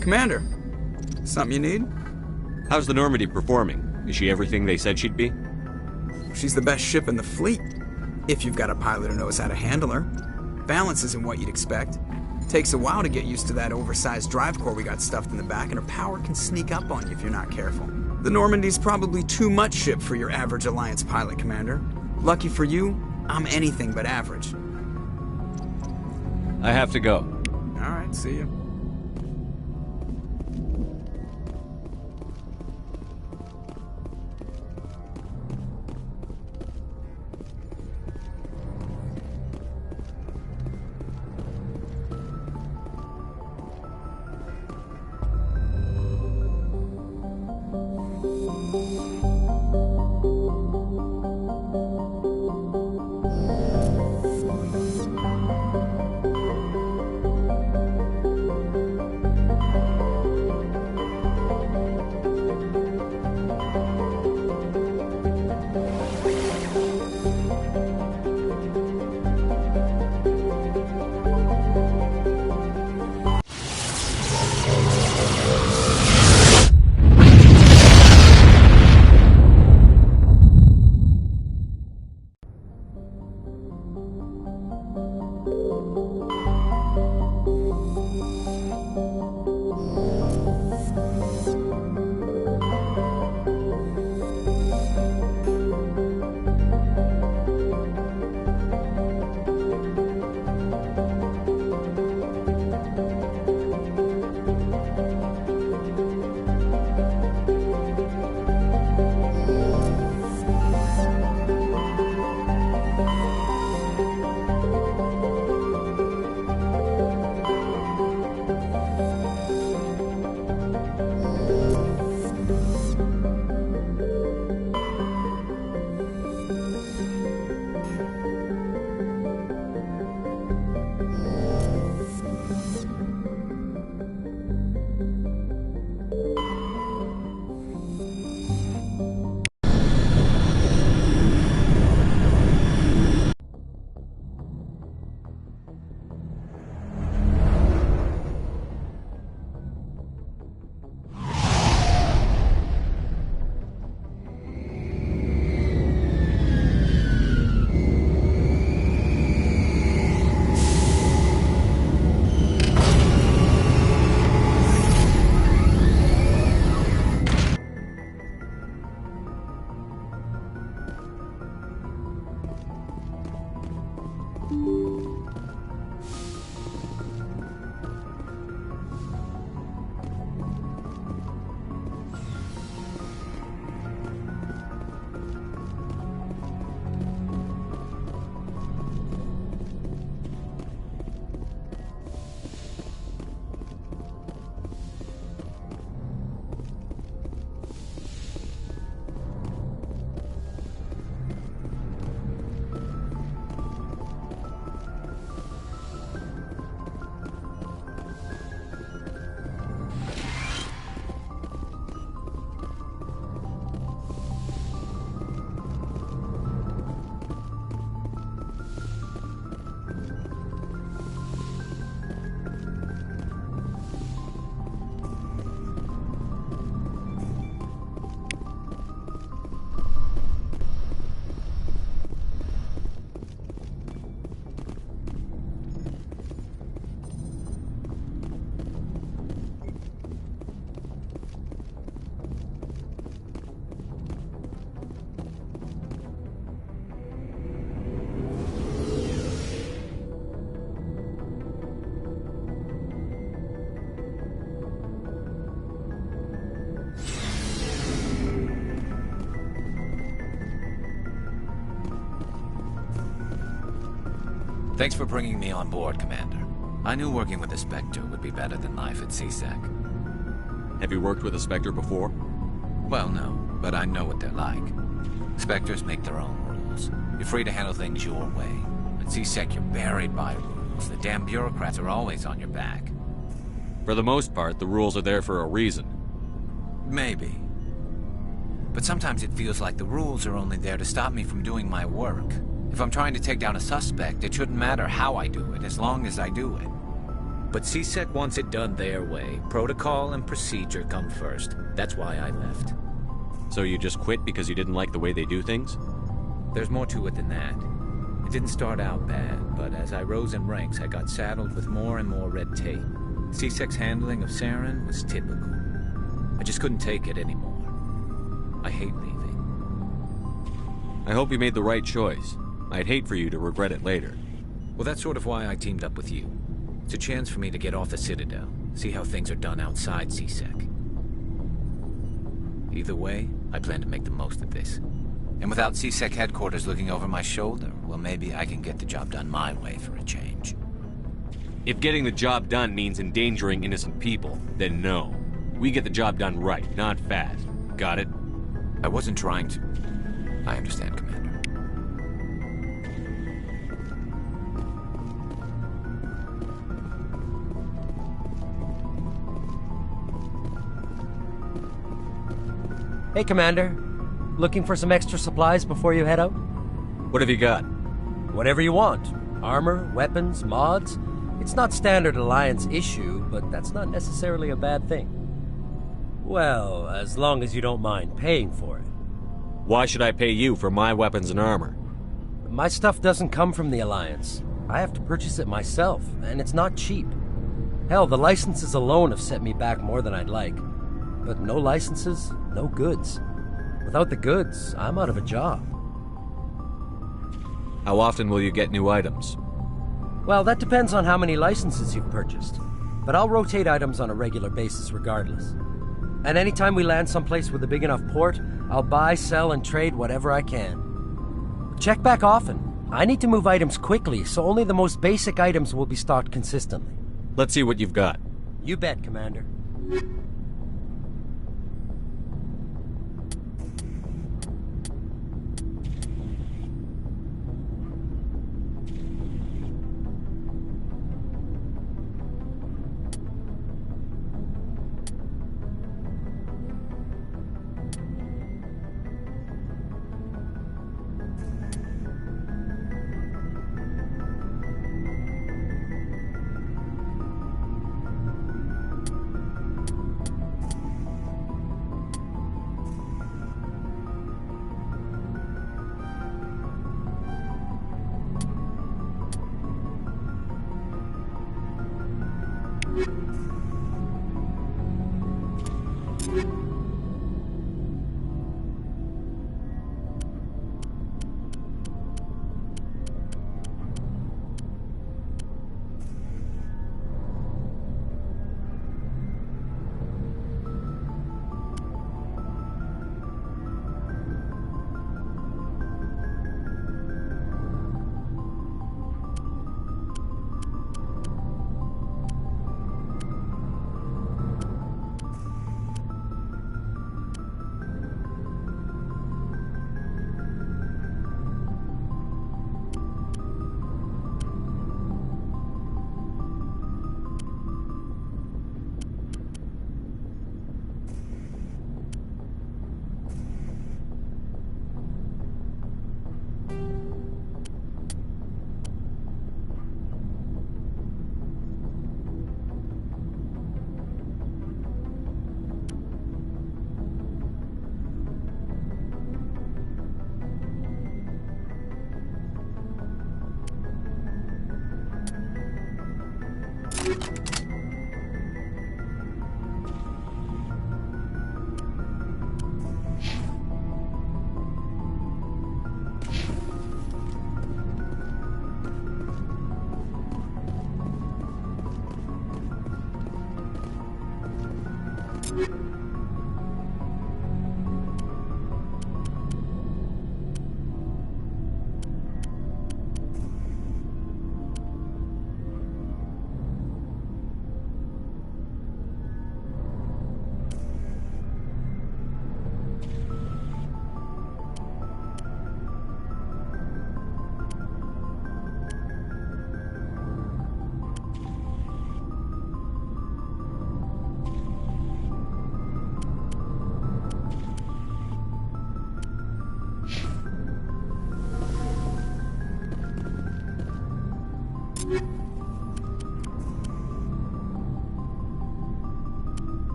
Commander, something you need? How's the Normandy performing? Is she everything they said she'd be? She's the best ship in the fleet, if you've got a pilot who knows how to handle her. Balance isn't what you'd expect. Takes a while to get used to that oversized drive core we got stuffed in the back, and her power can sneak up on you if you're not careful. The Normandy's probably too much ship for your average Alliance pilot, Commander. Lucky for you, I'm anything but average. I have to go. Alright, see you. Thanks for bringing me on board, Commander. I knew working with a Spectre would be better than life at CSEC. Have you worked with a Spectre before? Well, no, but I know what they're like. Spectres make their own rules. You're free to handle things your way. At CSEC, you're buried by rules. The damn bureaucrats are always on your back. For the most part, the rules are there for a reason. Maybe. But sometimes it feels like the rules are only there to stop me from doing my work. If I'm trying to take down a suspect, it shouldn't matter how I do it, as long as I do it. But CSEC wants it done their way. Protocol and procedure come first. That's why I left. So you just quit because you didn't like the way they do things? There's more to it than that. It didn't start out bad, but as I rose in ranks, I got saddled with more and more red tape. CSEC's handling of Saren was typical. I just couldn't take it anymore. I hate leaving. I hope you made the right choice. I'd hate for you to regret it later. Well, that's sort of why I teamed up with you. It's a chance for me to get off the Citadel, see how things are done outside CSEC. Either way, I plan to make the most of this. And without CSEC headquarters looking over my shoulder, well, maybe I can get the job done my way for a change. If getting the job done means endangering innocent people, then no. We get the job done right, not fast. Got it? I wasn't trying to... I understand, Commander. Hey, Commander. Looking for some extra supplies before you head out? What have you got? Whatever you want. Armor, weapons, mods. It's not standard Alliance issue, but that's not necessarily a bad thing. Well, as long as you don't mind paying for it. Why should I pay you for my weapons and armor? My stuff doesn't come from the Alliance. I have to purchase it myself, and it's not cheap. Hell, the licenses alone have set me back more than I'd like. But no licenses, no goods. Without the goods, I'm out of a job. How often will you get new items? Well, that depends on how many licenses you've purchased. But I'll rotate items on a regular basis regardless. And anytime we land someplace with a big enough port, I'll buy, sell, and trade whatever I can. Check back often. I need to move items quickly, so only the most basic items will be stocked consistently. Let's see what you've got. You bet, Commander.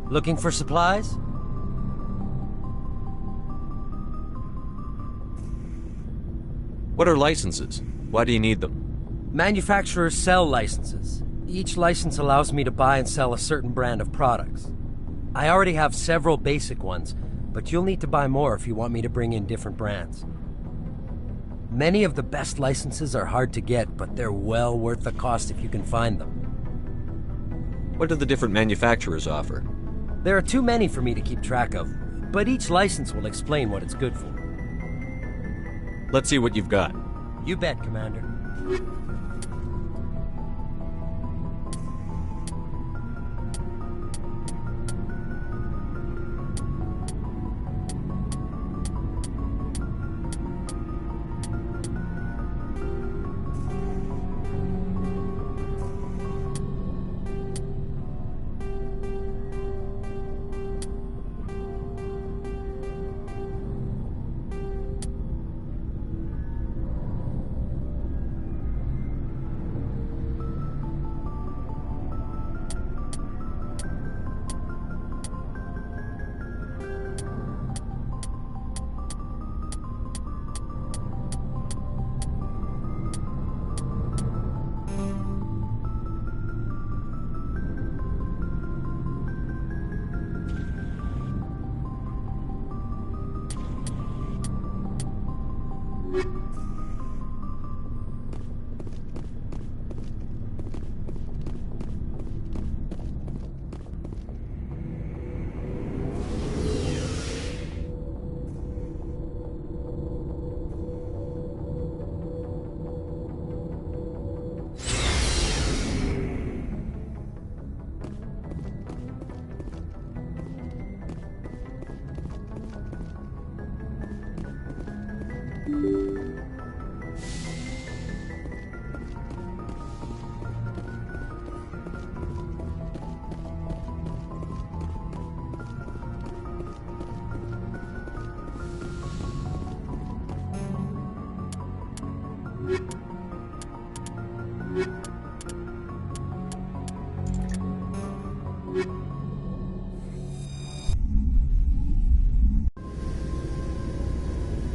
Looking for supplies? What are licenses? Why do you need them? Manufacturers sell licenses. Each license allows me to buy and sell a certain brand of products. I already have several basic ones, but you'll need to buy more if you want me to bring in different brands. Many of the best licenses are hard to get, but they're well worth the cost if you can find them. What do the different manufacturers offer? There are too many for me to keep track of, but each license will explain what it's good for. Let's see what you've got. You bet, Commander.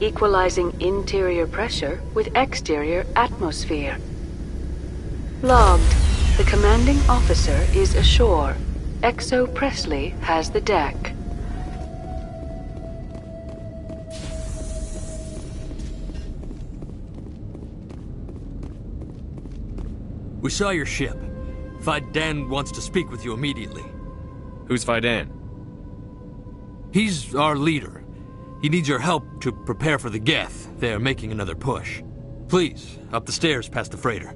Equalizing interior pressure with exterior atmosphere. Logged. The commanding officer is ashore. Exo Presley has the deck. We saw your ship. Fidan wants to speak with you immediately. Who's Fidan? He's our leader. He needs your help to prepare for the Geth. They're making another push. Please, up the stairs past the freighter.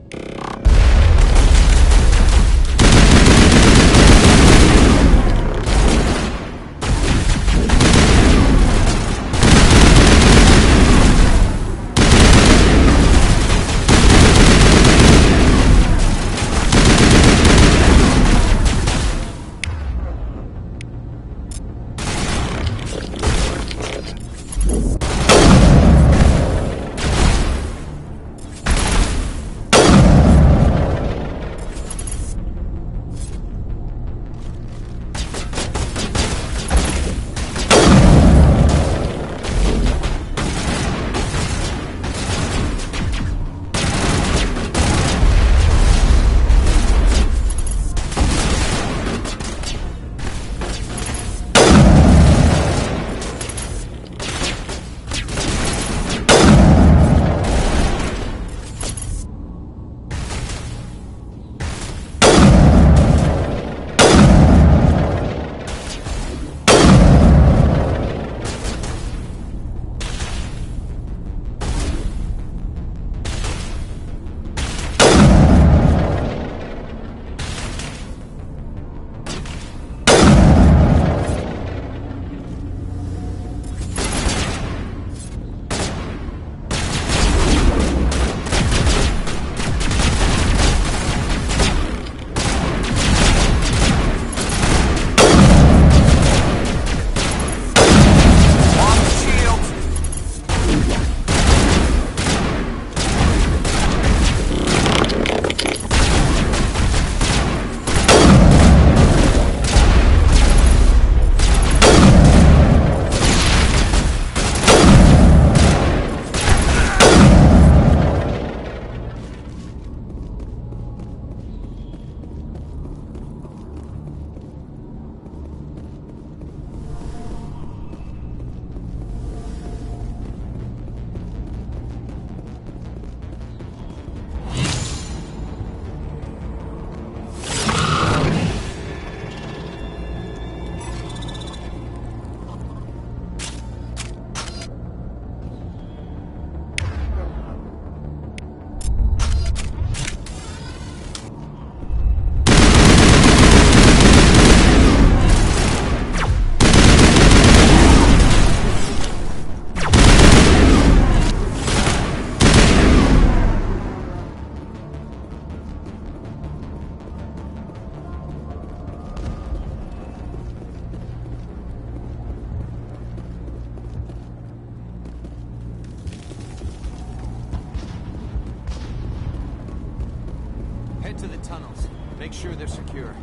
Head to the tunnels. Make sure they're secure.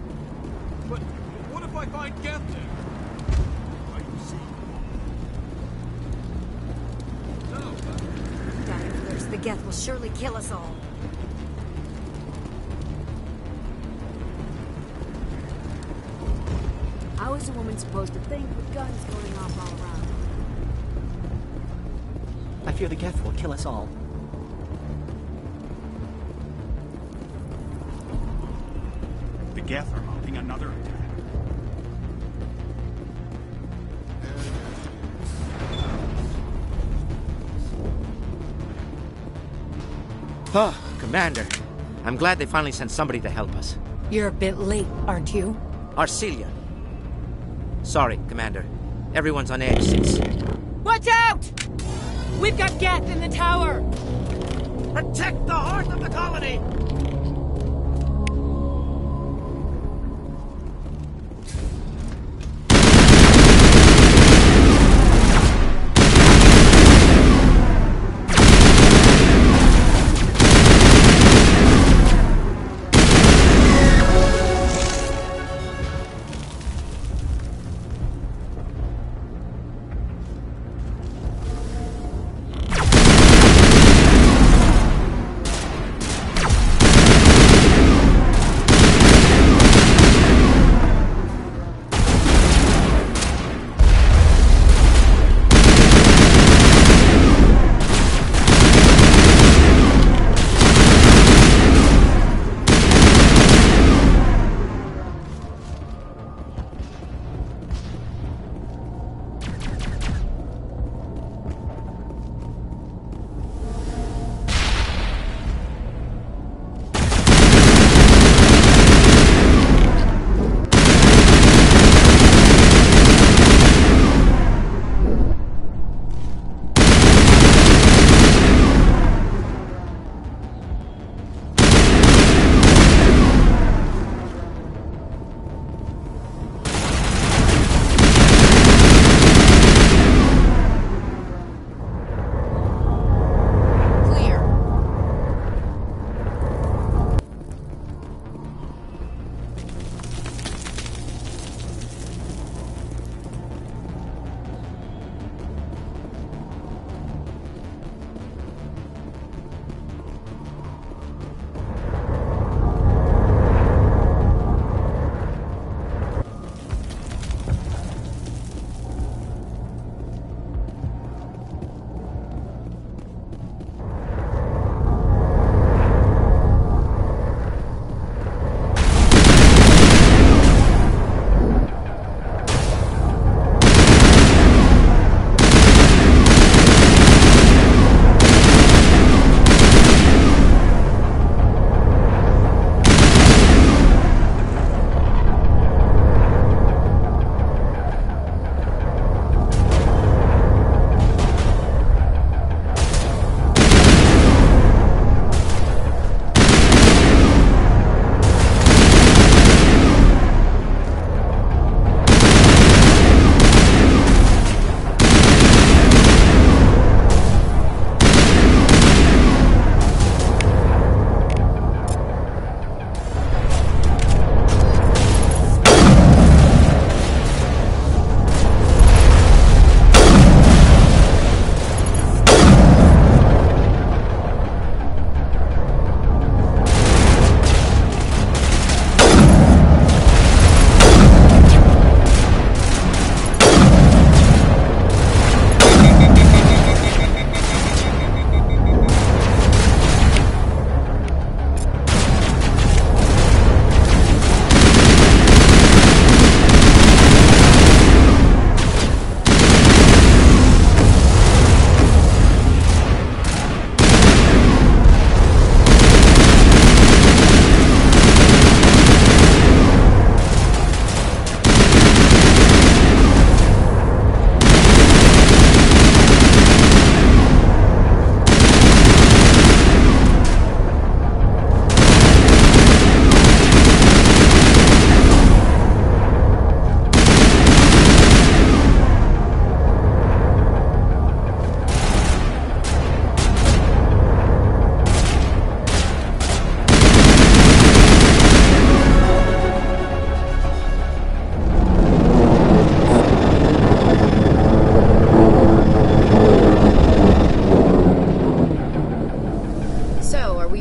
But what if I find Geth there? Dying of thirst, the Geth will surely kill us all. How is a woman supposed to think with guns going off all around? I fear the Geth will kill us all. The Geth are mounting another attack. Oh, Commander. I'm glad they finally sent somebody to help us. You're a bit late, aren't you? Arcelia. Sorry, Commander. Everyone's on edge since... Watch out! We've got Geth in the tower! Protect the heart of the colony!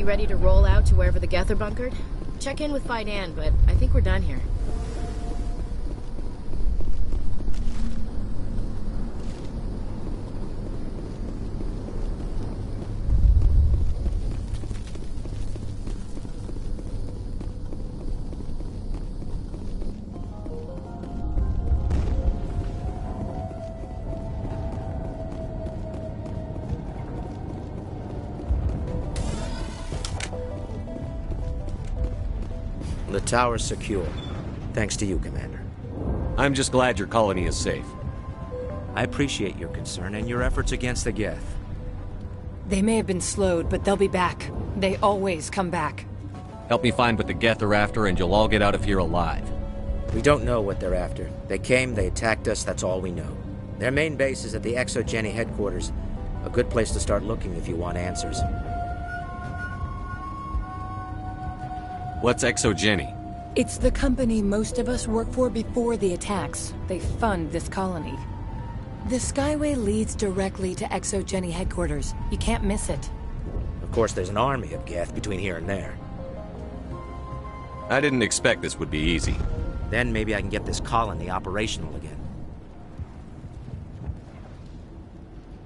We ready to roll out to wherever the Geth are bunkered? Check in with Fidan, but I think we're done here. The tower's secure. Thanks to you, Commander. I'm just glad your colony is safe. I appreciate your concern and your efforts against the Geth. They may have been slowed, but they'll be back. They always come back. Help me find what the Geth are after, and you'll all get out of here alive. We don't know what they're after. They came, they attacked us, that's all we know. Their main base is at the ExoGeni headquarters. A good place to start looking if you want answers. What's ExoGeni? It's the company most of us work for before the attacks. They fund this colony. The Skyway leads directly to ExoGeni headquarters. You can't miss it. Of course, there's an army of Geth between here and there. I didn't expect this would be easy. Then maybe I can get this colony operational again.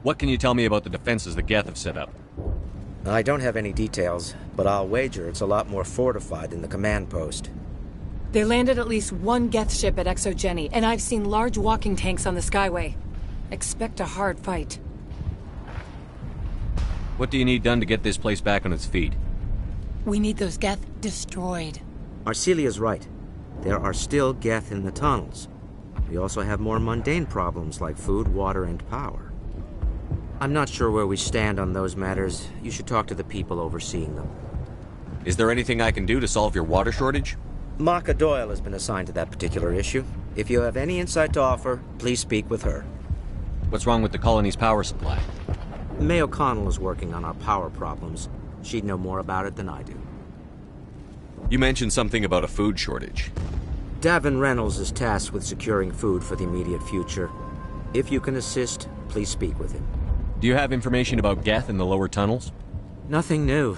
What can you tell me about the defenses the Geth have set up? I don't have any details, but I'll wager it's a lot more fortified than the command post. They landed at least one Geth ship at ExoGeni, and I've seen large walking tanks on the Skyway. Expect a hard fight. What do you need done to get this place back on its feet? We need those Geth destroyed. Arcelia's right. There are still Geth in the tunnels. We also have more mundane problems like food, water, and power. I'm not sure where we stand on those matters. You should talk to the people overseeing them. Is there anything I can do to solve your water shortage? Maka Doyle has been assigned to that particular issue. If you have any insight to offer, please speak with her. What's wrong with the colony's power supply? May O'Connell is working on our power problems. She'd know more about it than I do. You mentioned something about a food shortage. Davin Reynolds is tasked with securing food for the immediate future. If you can assist, please speak with him. Do you have information about Geth in the lower tunnels? Nothing new.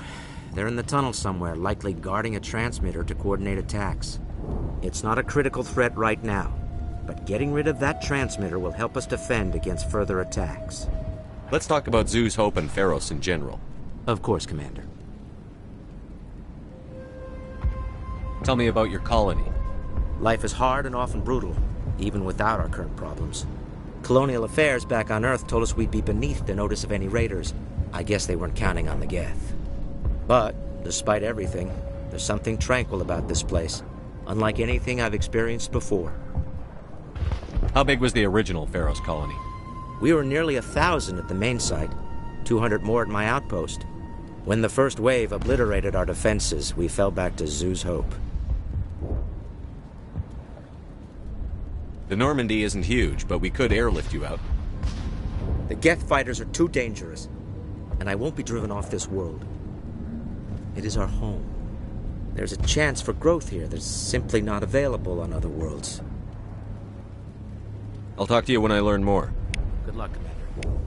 They're in the tunnel somewhere, likely guarding a transmitter to coordinate attacks. It's not a critical threat right now, but getting rid of that transmitter will help us defend against further attacks. Let's talk about Zoo's Hope and Pharos in general. Of course, Commander. Tell me about your colony. Life is hard and often brutal, even without our current problems. Colonial Affairs back on Earth told us we'd be beneath the notice of any raiders. I guess they weren't counting on the Geth. But, despite everything, there's something tranquil about this place, unlike anything I've experienced before. How big was the original Pharos colony? We were nearly 1,000 at the main site, 200 more at my outpost. When the first wave obliterated our defenses, we fell back to Zoo's Hope. The Normandy isn't huge, but we could airlift you out. The Geth fighters are too dangerous, and I won't be driven off this world. It is our home. There's a chance for growth here that's simply not available on other worlds. I'll talk to you when I learn more. Good luck, Commander.